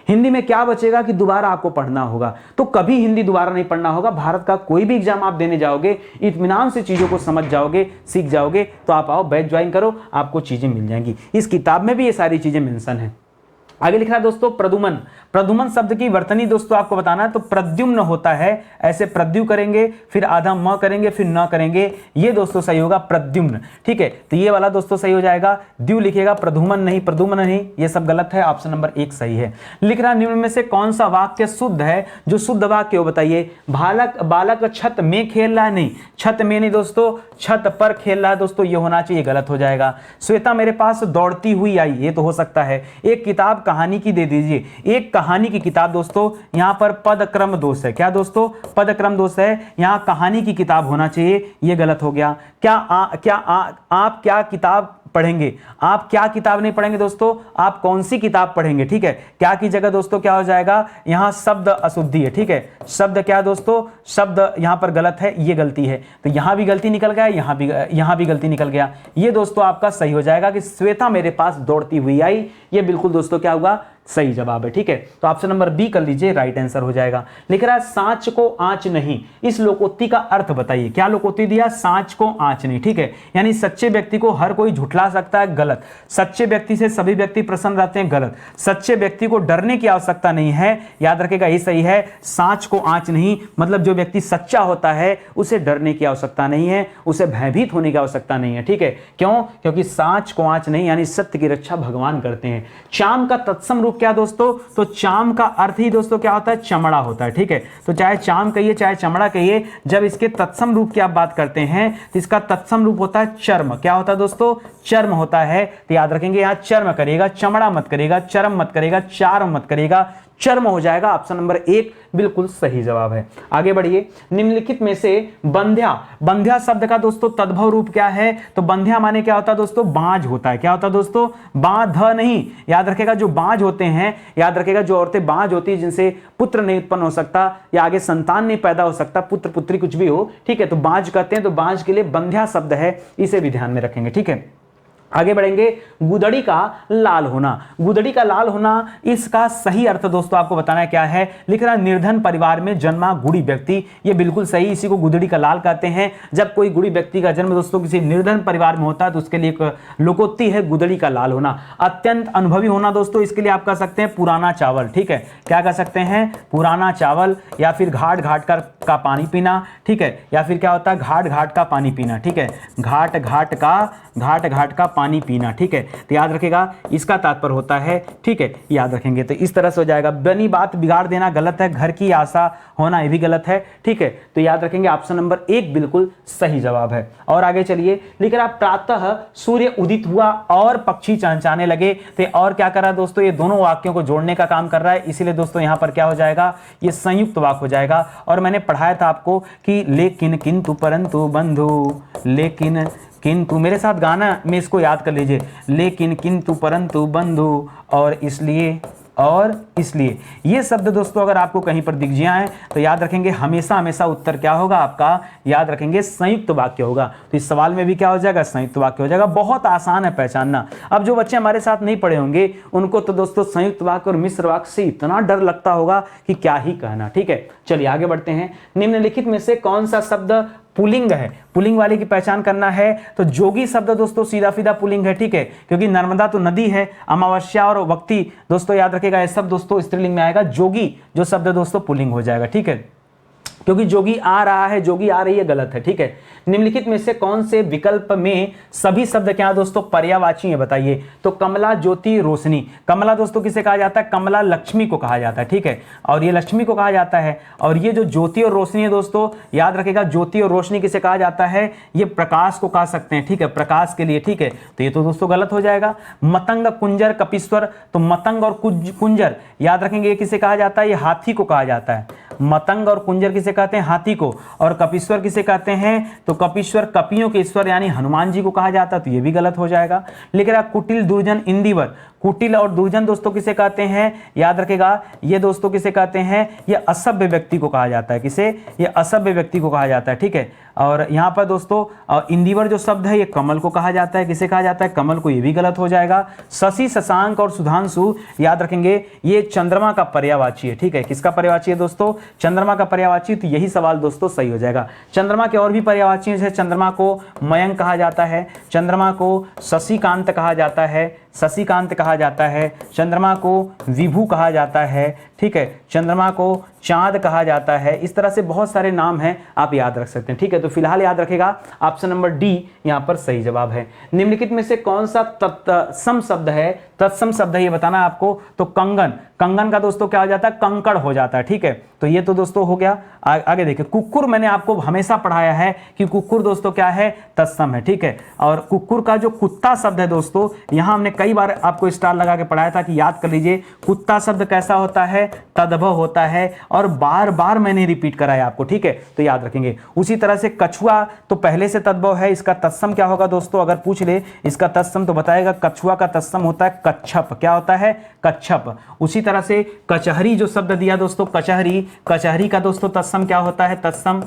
हिंदी में, क्या बचेगा कि दोबारा आपको पढ़ना होगा। तो कभी हिंदी दोबारा नहीं पढ़ना होगा। भारत का कोई भी एग्जाम आप देने जाओगे, इत्मीनान से चीजों को समझ जाओगे, सीख जाओगे। तो आप आओ, बैच ज्वाइन करो, आपको चीजें मिल जाएंगी। इस किताब में भी ये सारी चीजें मेंशन है। आगे लिख रहा है दोस्तों प्रद्युमन। प्रद्युमन शब्द की वर्तनी दोस्तों आपको बताना है, तो प्रद्युम्न होता है, ऐसे प्रद्यु करेंगे, फिर आधा म करेंगे, फिर न करेंगे, ये दोस्तों सही होगा प्रद्युम्न, ठीक है। तो ये वाला दोस्तों सही हो जाएगा, द्यु लिखिएगा, प्रद्युमन नहीं, प्रद्युम्न नहीं, ये सब गलत है, ऑप्शन नंबर 1 सही है। लिख रहा निम्न में से कौन सा वाक्य शुद्ध है, जो शुद्ध वाक्य हो बताइए। बालक छत में खेल रहा है, नहीं, छत में नहीं दोस्तों, छत पर खेल रहा है दोस्तों, ये होना चाहिए, गलत हो जाएगा। श्वेता मेरे पास दौड़ती हुई आई, ये तो हो सकता है। एक किताब कहानी की दे दीजिए, एक कहानी की किताब दोस्तों, यहां पर पद क्रम दोष है, क्या दोस्तों, पद क्रम दोष है, यहां कहानी की किताब होना चाहिए, ये गलत हो गया। आप क्या किताब पढ़ेंगे, आप क्या किताब नहीं पढ़ेंगे दोस्तों, आप कौन सी किताब पढ़ेंगे, ठीक है। क्या की जगह दोस्तों क्या हो जाएगा, यहां शब्द अशुद्धि है, ठीक है। शब्द क्या दोस्तों, शब्द यहां पर गलत है, ये गलती है, तो यहां भी गलती निकल गया, यहां भी गलती निकल गया। ये दोस्तों आपका सही हो जाएगा कि श्वेता मेरे पास दौड़ती हुई आई, ये बिल्कुल दोस्तों क्या होगा, सही जवाब है, ठीक है। तो ऑप्शन नंबर बी कर लीजिए, राइट आंसर हो जाएगा। लिख रहा है सांच को आंच नहीं, इस लोकोक्ति का अर्थ बताइए। क्या लोकोक्ति दिया? सांच को आंच नहीं, ठीक है। यानी सच्चे व्यक्ति को हर कोई झुठला सकता है, गलत। सच्चे व्यक्ति से सभी व्यक्ति प्रसन्न रहते हैं, गलत। सच्चे व्यक्ति को डरने की आवश्यकता नहीं है, याद रखेगा, ये सही है। सांच को आंच नहीं मतलब जो व्यक्ति सच्चा होता है उसे डरने की आवश्यकता नहीं है, उसे भयभीत होने की आवश्यकता नहीं है, ठीक है। क्यों? क्योंकि सांच को आंच नहीं यानी सत्य की रक्षा भगवान करते हैं। चाम का तत्सम रूप क्या दोस्तों? तो चाम का अर्थ ही दोस्तों क्या होता है? चमड़ा होता है, ठीक है। तो चाहे चाम कहिए चाहे चमड़ा कहिए, जब इसके तत्सम रूप की आप बात करते हैं तो इसका तत्सम रूप होता है चर्म। क्या होता है दोस्तों? चर्म होता है। तो याद रखेंगे यहां चर्म करेगा, चमड़ा मत करेगा, चर्म मत करेगा, चार्म मत करेगा, चर्म हो जाएगा। ऑप्शन नंबर 1 बिल्कुल सही जवाब है। आगे बढ़िए। निम्नलिखित में से बंध्या, बंध्या शब्द का दोस्तों तद्भव रूप क्या है? तो बंध्या माने क्या होता है दोस्तों? बांझ होता है। क्या होता है दोस्तों? बांध नहीं, याद रखेगा जो बांझ होते हैं, याद रखेगा जो औरतें बांझ होती है जिनसे पुत्र नहीं उत्पन्न हो सकता या आगे संतान नहीं पैदा हो सकता, पुत्र पुत्री कुछ भी हो, ठीक है, तो बांझ कहते हैं। तो बांझ के लिए बंध्या शब्द है, इसे भी ध्यान में रखेंगे, ठीक है। आगे बढ़ेंगे। गुदड़ी का लाल होना, गुदड़ी का लाल होना, इसका सही अर्थ दोस्तों आपको बताना है क्या है। लिख रहा है निर्धन परिवार में जन्मा गुड़ी व्यक्ति, ये बिल्कुल सही, इसी को गुदड़ी का लाल कहते हैं। जब कोई गुड़ी व्यक्ति का जन्म दोस्तों किसी निर्धन परिवार में होता है तो उसके लिए एक लोकोक्ति है गुदड़ी का लाल होना। अत्यंत अनुभवी होना दोस्तों, इसके लिए आप कह सकते हैं पुराना चावल, ठीक है। क्या कह सकते हैं? पुराना चावल, या फिर घाट घाट का पानी पीना, ठीक है, या फिर क्या होता है? घाट घाट का पानी पीना, ठीक है, घाट घाट का पानी पीना, ठीक है। तो याद रखेगा इसका तात्पर्य होता है, ठीक है, याद रखेंगे। तो इस तरह से हो जाएगा। बनी बात बिगाड़ देना गलत है, घर की आशा होना ये भी गलत है, ठीक है। तो याद रखेंगे ऑप्शन नंबर 1 बिल्कुल सही जवाब है। और आगे चलिए। लिख रहा प्रातः सूर्य उदित हुआ और पक्षी चहचहाने लगे, तो और क्या कर रहा है दोस्तों? ये दोनों वाक्यों को जोड़ने का काम कर रहा है, इसीलिए दोस्तों यहां पर क्या हो जाएगा? ये संयुक्त वाक्य हो जाएगा। और मैंने पढ़ाया था आपको कि लेकिन किंतु परंतु बंधु, लेकिन किंतु, मेरे साथ गाना में इसको याद कर लीजिए, लेकिन किंतु परंतु बंधु और इसलिए और इसलिए। ये शब्द दोस्तों अगर आपको कहीं पर दिख जाए तो याद रखेंगे हमेशा हमेशा उत्तर क्या होगा आपका? याद रखेंगे संयुक्त वाक्य होगा। तो इस सवाल में भी क्या हो जाएगा? संयुक्त वाक्य हो जाएगा। बहुत आसान है पहचानना। अब जो बच्चे हमारे साथ नहीं पढ़े होंगे उनको तो दोस्तों संयुक्त वाक्य और मिश्र वाक्य से इतना डर लगता होगा कि क्या ही कहना, ठीक है। चलिए आगे बढ़ते हैं। निम्नलिखित में से कौन सा शब्द पुल्लिंग है? पुल्लिंग वाले की पहचान करना है तो जोगी शब्द दोस्तों सीधा सीधा पुल्लिंग है, ठीक है, क्योंकि नर्मदा तो नदी है। अमावस्या और वक्ति दोस्तों याद रखेगा ये सब दोस्तों स्त्रीलिंग में आएगा। जोगी जो शब्द दोस्तों पुल्लिंग हो जाएगा, ठीक है, क्योंकि जोगी आ रहा है, जोगी आ रही है, गलत है, ठीक है। निम्नलिखित में से कौन से विकल्प में सभी शब्द क्या दोस्तों पर्यायवाची है? बताइए। तो कमला, ज्योति, रोशनी। कमला दोस्तों किसे कहा जाता है? कमला लक्ष्मी को कहा जाता है, ठीक है, और ये लक्ष्मी को कहा जाता है। और ये जो ज्योति और रोशनी है दोस्तों याद रखेगा, ज्योति और रोशनी किसे कहा जाता है? ये प्रकाश को कह सकते हैं, ठीक है, प्रकाश के लिए, ठीक है। तो ये तो दोस्तों गलत हो जाएगा। मतंग, कुंजर, कपीश्वर, तो मतंग और कुंजर याद रखेंगे ये किसे कहा जाता है? ये हाथी को कहा जाता है। मतंग और कुंजर किसे कहते हैं? हाथी को। और कपीश्वर किसे कहते हैं? तो कपीश्वर कपियों के ईश्वर यानी हनुमान जी को कहा जाता है, तो ये भी गलत हो जाएगा। लिख रहा कुटिल, दुर्जन, इंदिवर। कुटिल और दुर्जन दोस्तों किसे कहते हैं? याद रखेगा ये दोस्तों किसे कहते हैं? ये असभ्य व्यक्ति को कहा जाता है। किसे? ये असभ्य व्यक्ति को कहा जाता है, ठीक है। और यहाँ पर दोस्तों इंदिवर जो शब्द है ये कमल को कहा जाता है। किसे कहा जाता है? कमल को। ये भी गलत हो जाएगा। शशि, शशांक और सुधांशु याद रखेंगे ये चंद्रमा का पर्यायवाची है, ठीक है। किसका पर्यायवाची है दोस्तों? चंद्रमा का पर्यायवाची। तो यही सवाल दोस्तों सही हो जाएगा। चंद्रमा के और भी पर्यायवाची हैं, जैसे चंद्रमा को मयंक कहा जाता है, चंद्रमा को शशिकांत कहा जाता है, शशिकांत कहा जाता है, चंद्रमा को विभु कहा जाता है, ठीक है, चंद्रमा को चांद कहा जाता है। इस तरह से बहुत सारे नाम हैं, आप याद रख सकते हैं, ठीक है। तो फिलहाल याद रखेगा ऑप्शन नंबर डी यहां पर सही जवाब है। निम्नलिखित में से कौन सा तत्सम शब्द है? तत्सम शब्द है ये बताना आपको। तो कंगन, कंगन का दोस्तों क्या हो जाता है? कंकड़ हो जाता है, ठीक है। तो ये तो दोस्तों हो गया। आगे देखिए कुक्कुर, मैंने आपको हमेशा पढ़ाया है कि कुक्कुर दोस्तों क्या है? तत्सम है, ठीक है। और कुक्कुर का जो कुत्ता शब्द है दोस्तों, यहां हमने कई बार आपको स्टार लगा के पढ़ाया था कि याद कर लीजिए कुत्ता शब्द कैसा होता है? तद्भव होता है। और बार बार मैंने रिपीट कराया आपको, ठीक है, तो याद रखेंगे। उसी तरह से कछुआ तो पहले से तद्भव है, इसका तत्सम क्या होगा दोस्तों? अगर पूछ ले इसका तत्सम तो बताएगा कछुआ का तत्सम होता है कच्छप। क्या होता है? कच्छप। उसी तरह से कचहरी जो शब्द दिया दोस्तों, कचहरी, कचहरी का दोस्तों तत्सम क्या होता है? तत्सम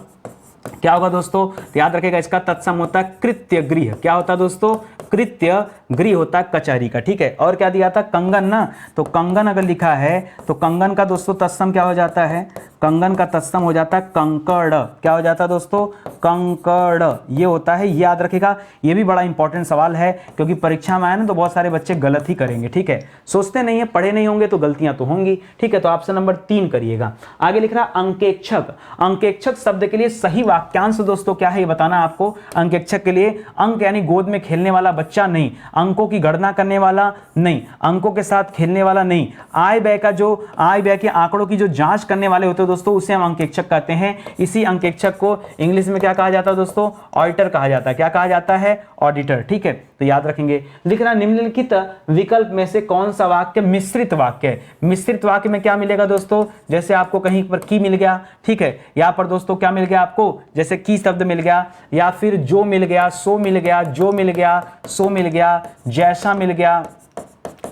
क्या होगा दोस्तों, तो याद रखेगा इसका तत्सम होता है कृत्य गृह। क्या होता है दोस्तों, कृत्य गृह होता है कचहरी का, ठीक है। और क्या दिया था, कंगन ना, तो कंगन अगर लिखा है तो कंगन का दोस्तों तत्सम क्या हो जाता है, कंगन का तत्सम हो जाता है कंकड़। क्या हो जाता है दोस्तों, कंकड़, ये होता है, ये याद रखेगा। ये भी बड़ा इंपॉर्टेंट सवाल है क्योंकि परीक्षा में आया ना तो बहुत सारे बच्चे गलत ही करेंगे, ठीक है, सोचते नहीं है, पढ़े नहीं होंगे तो गलतियां तो होंगी, ठीक है। तो ऑप्शन नंबर 3 करिएगा। आगे लिख रहा अंकेक्षक। अंकेक्षक शब्द के लिए सही वाक्यांश दोस्तों क्या है ये बताना आपको। अंकेक्षक के लिए अंक यानी गोद में खेलने वाला बच्चा नहीं, अंकों की गणना करने वाला नहीं, अंकों के साथ खेलने वाला नहीं, आय व्यय का जो आय व्यय के आंकड़ों की जो जांच करने वाले होते हैं दोस्तों, उसे हम अंकेक्षक कहते हैं। इसी अंकेक्षक को इंग्लिश में क्या कहा जाता है दोस्तों, ऑडिटर कहा जाता है। क्या कहा जाता है, ऑडिटर, ठीक है। तो याद रखेंगे। लिख रहा निम्नलिखित विकल्प में से कौन सा वाक्य मिश्रित वाक्य है। मिश्रित वाक्य में क्या मिलेगा दोस्तों, जैसे आपको कहीं पर की मिल गया, ठीक है, यहां पर दोस्तों क्या मिल गया आपको, जैसे की शब्द मिल गया, या फिर जो मिल गया, सो मिल गया, जो मिल गया, सो मिल गया, जैसा मिल गया,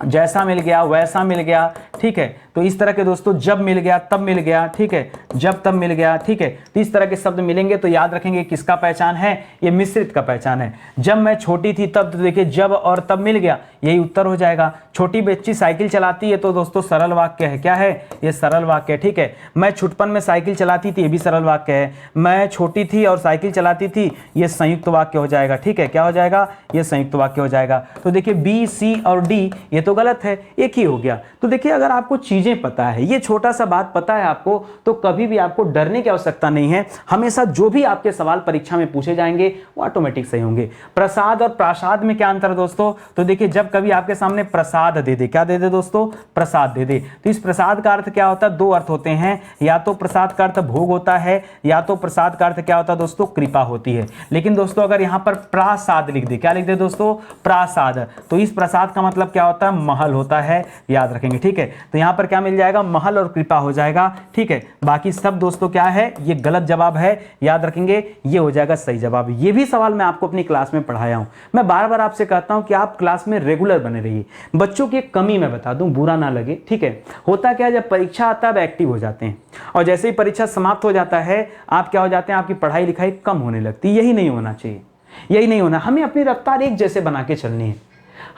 जैसा मिल गया, वैसा मिल गया, ठीक है। तो इस तरह के दोस्तों जब मिल गया, तब मिल गया, ठीक है, जब तब मिल गया, ठीक है। तो इस तरह के शब्द मिलेंगे तो याद रखेंगे किसका पहचान है, ये मिश्रित का पहचान है। जब मैं छोटी थी तब, तो देखिए जब और तब मिल गया, यही उत्तर हो जाएगा। छोटी बच्ची साइकिल चलाती है तो दोस्तों सरल वाक्य है, क्या है, ये सरल वाक्य है, ठीक है। मैं छुटपन में साइकिल चलाती थी, ये भी सरल वाक्य है। मैं छोटी थी और साइकिल चलाती थी, ये संयुक्त वाक्य हो जाएगा, ठीक है। क्या हो जाएगा, ये संयुक्त वाक्य हो जाएगा। तो देखिए बी, सी और डी ये तो गलत है, एक ही हो गया। तो देखिए अगर आपको चीजें पता है, ये छोटा सा बात पता है आपको, तो कभी भी आपको डरने की आवश्यकता नहीं है। हमेशा जो भी आपके सवाल परीक्षा में पूछे जाएंगे वो ऑटोमेटिक सही होंगे। प्रसाद और प्रासाद में क्या अंतर है दोस्तों, तो देखिए जब कभी आपके सामने प्रसाद दे दे, क्या दे दे दोस्तों, प्रसाद दे दे, तो इस प्रसाद का अर्थ क्या होता है, दो अर्थ होते हैं, या तो प्रसाद का अर्थ भोग होता है, या तो प्रसाद का अर्थ क्या होता है दोस्तों, कृपा होती है। लेकिन दोस्तों अगर यहां पर प्रासाद लिख दे, क्या लिख दे दोस्तों, प्रासाद, तो इस प्रसाद का मतलब क्या होता है, महल होता है, याद रखेंगे, ठीक है। तो यहां पर क्या मिल जाएगा, महल और कृपा हो जाएगा, ठीक है। बाकी सब दोस्तों क्या है, ये गलत जवाब है, याद रखेंगे, ये हो जाएगा सही जवाब। ये भी सवाल मैं आपको अपनी क्लास में पढ़ाया हूं। मैं बार बार आपसे कहता हूं कि आप क्लास में रेगुलर बने रहिए। बच्चों की एक कमी मैं बता दूं, बुरा ना लगे, ठीक है। होता क्या है, जब परीक्षा आता है अब एक्टिव हो जाते हैं, और जैसे ही परीक्षा समाप्त हो जाता है आप क्या हो जाते हैं, आपकी पढ़ाई लिखाई कम होने लगती है। यही नहीं होना चाहिए, यही नहीं होना। हमें अपनी रफ्तार एक जैसे बना के चलनी है।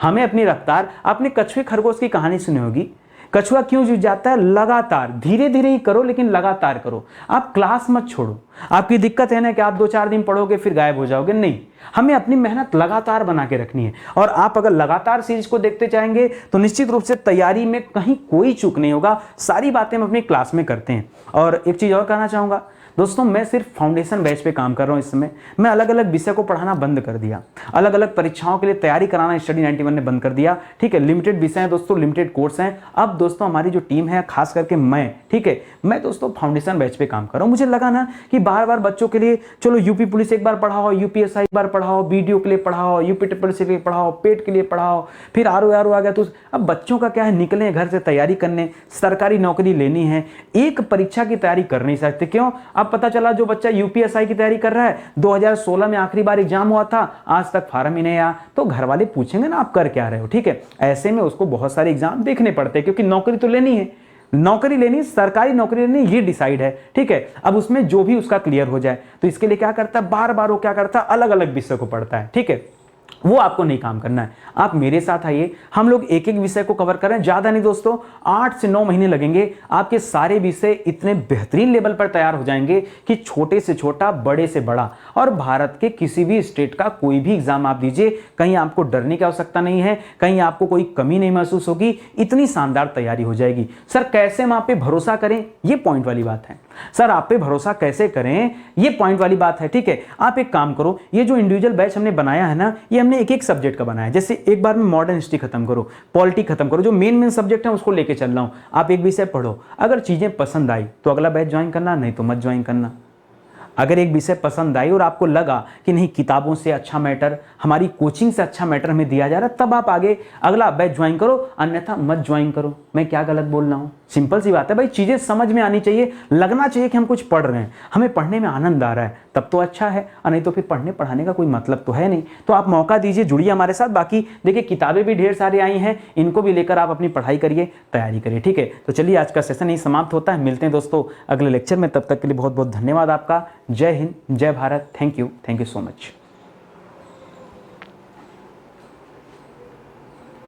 हमें अपनी रफ्तार, आपने कछुए खरगोश की कहानी सुनी होगी, कछुआ क्यों जुझ जाता है, लगातार, धीरे धीरे ही करो लेकिन लगातार करो। आप क्लास मत छोड़ो। आपकी दिक्कत है ना कि आप 2-4 दिन पढ़ोगे फिर गायब हो जाओगे, नहीं, हमें अपनी मेहनत लगातार बना के रखनी है। और आप अगर लगातार सीरीज को देखते जाएंगे तो निश्चित रूप से तैयारी में कहीं कोई चूक नहीं होगा। सारी बातें हम अपनी क्लास में करते हैं। और एक चीज और कहना चाहूंगा दोस्तों, मैं सिर्फ फाउंडेशन बैच पे काम कर रहा हूं। इस समय मैं अलग अलग विषय को पढ़ाना बंद कर दिया, अलग अलग परीक्षाओं के लिए तैयारी कराना स्टडी 91 ने बंद कर दिया, ठीक है। लिमिटेड विषय हैं दोस्तों, लिमिटेड कोर्स हैं। अब दोस्तों हमारी जो टीम है, खास करके मैं, ठीक है, मैं दोस्तों फाउंडेशन बैच पे काम कर रहा हूं। मुझे लगा ना कि बार बार बच्चों के लिए, चलो यूपी पुलिस एक बार पढ़ाओ, यूपीएसआई एक बार पढ़ाओ, बीडीओ के लिए पढ़ाओ, यूपी ट्रिपल सी के लिए पढ़ाओ, पेट के लिए पढ़ाओ, फिर आरओ आ गया। तो अब बच्चों का क्या है, निकले घर से तैयारी करने, सरकारी नौकरी लेनी है, एक परीक्षा की तैयारी कर नहीं सकते। क्यों, अब पता चला जो बच्चा यूपीएसआई की तैयारी कर रहा है, 2016 में आखिरी बार एग्जाम हुआ था, आज तक फार्म ही नहीं आया, तो घर वाले पूछेंगे ना आप कर क्या रहे हो, ठीक है। ऐसे में उसको बहुत सारे एग्जाम देखने पड़ते हैं क्योंकि नौकरी तो लेनी है, नौकरी लेनी, सरकारी नौकरी लेनी, ये डिसाइड है, ठीक है। अब उसमें जो भी उसका क्लियर हो जाए, तो इसके लिए क्या करता है, बार बार वो क्या करता है, अलग अलग विषय को पढ़ता है, ठीक है। वो आपको नहीं काम करना है। आप मेरे साथ आइए, हम लोग एक एक विषय को कवर करें, ज्यादा नहीं दोस्तों, 8 से 9 महीने लगेंगे। आपके सारे विषय इतने बेहतरीन लेवल पर तैयार हो जाएंगे कि छोटे से छोटा, बड़े से बड़ा, और भारत के किसी भी स्टेट का कोई भी एग्जाम आप दीजिए, कहीं आपको डरने की आवश्यकता नहीं है, कहीं आपको कोई कमी नहीं महसूस होगी, इतनी शानदार तैयारी हो जाएगी। सर कैसे हम आप पे भरोसा करें, ये पॉइंट वाली बात है। सर आप पे भरोसा कैसे करें, ये पॉइंट वाली बात है, ठीक है। आप एक काम करो, ये जो इंडिविजुअल बैच हमने बनाया है ना, ये हमने एक एक सब्जेक्ट का बनाया है। जैसे एक बार में मॉडर्न हिस्ट्री खत्म करो, पॉलिटी खत्म करो, जो मेन सब्जेक्ट है उसको लेके चल रहा हूं। आप एक विषय पढ़ो, अगर चीजें पसंद आई तो अगला बैच ज्वाइन करना, नहीं तो मत ज्वाइन करना। अगर एक विषय पसंद आई और आपको लगा कि नहीं किताबों से अच्छा मैटर, हमारी कोचिंग से अच्छा मैटर हमें दिया जा रहा है, तब आप आगे अगला बैच ज्वाइन करो, अन्यथा मत ज्वाइन करो। मैं क्या गलत बोल रहा हूँ? सिंपल सी बात है भाई, चीज़ें समझ में आनी चाहिए, लगना चाहिए कि हम कुछ पढ़ रहे हैं, हमें पढ़ने में आनंद आ रहा है, तब तो अच्छा है, और नहीं तो फिर पढ़ने पढ़ाने का कोई मतलब तो है नहीं। तो आप मौका दीजिए, जुड़िए हमारे साथ। बाकी देखिए किताबें भी ढेर सारी आई हैं, इनको भी लेकर आप अपनी पढ़ाई करिए, तैयारी करिए, ठीक है। तो चलिए आज का सेशन यही समाप्त होता है, मिलते हैं दोस्तों अगले लेक्चर में, तब तक के लिए बहुत बहुत धन्यवाद आपका। जय हिंद, जय Bharat, thank you so much.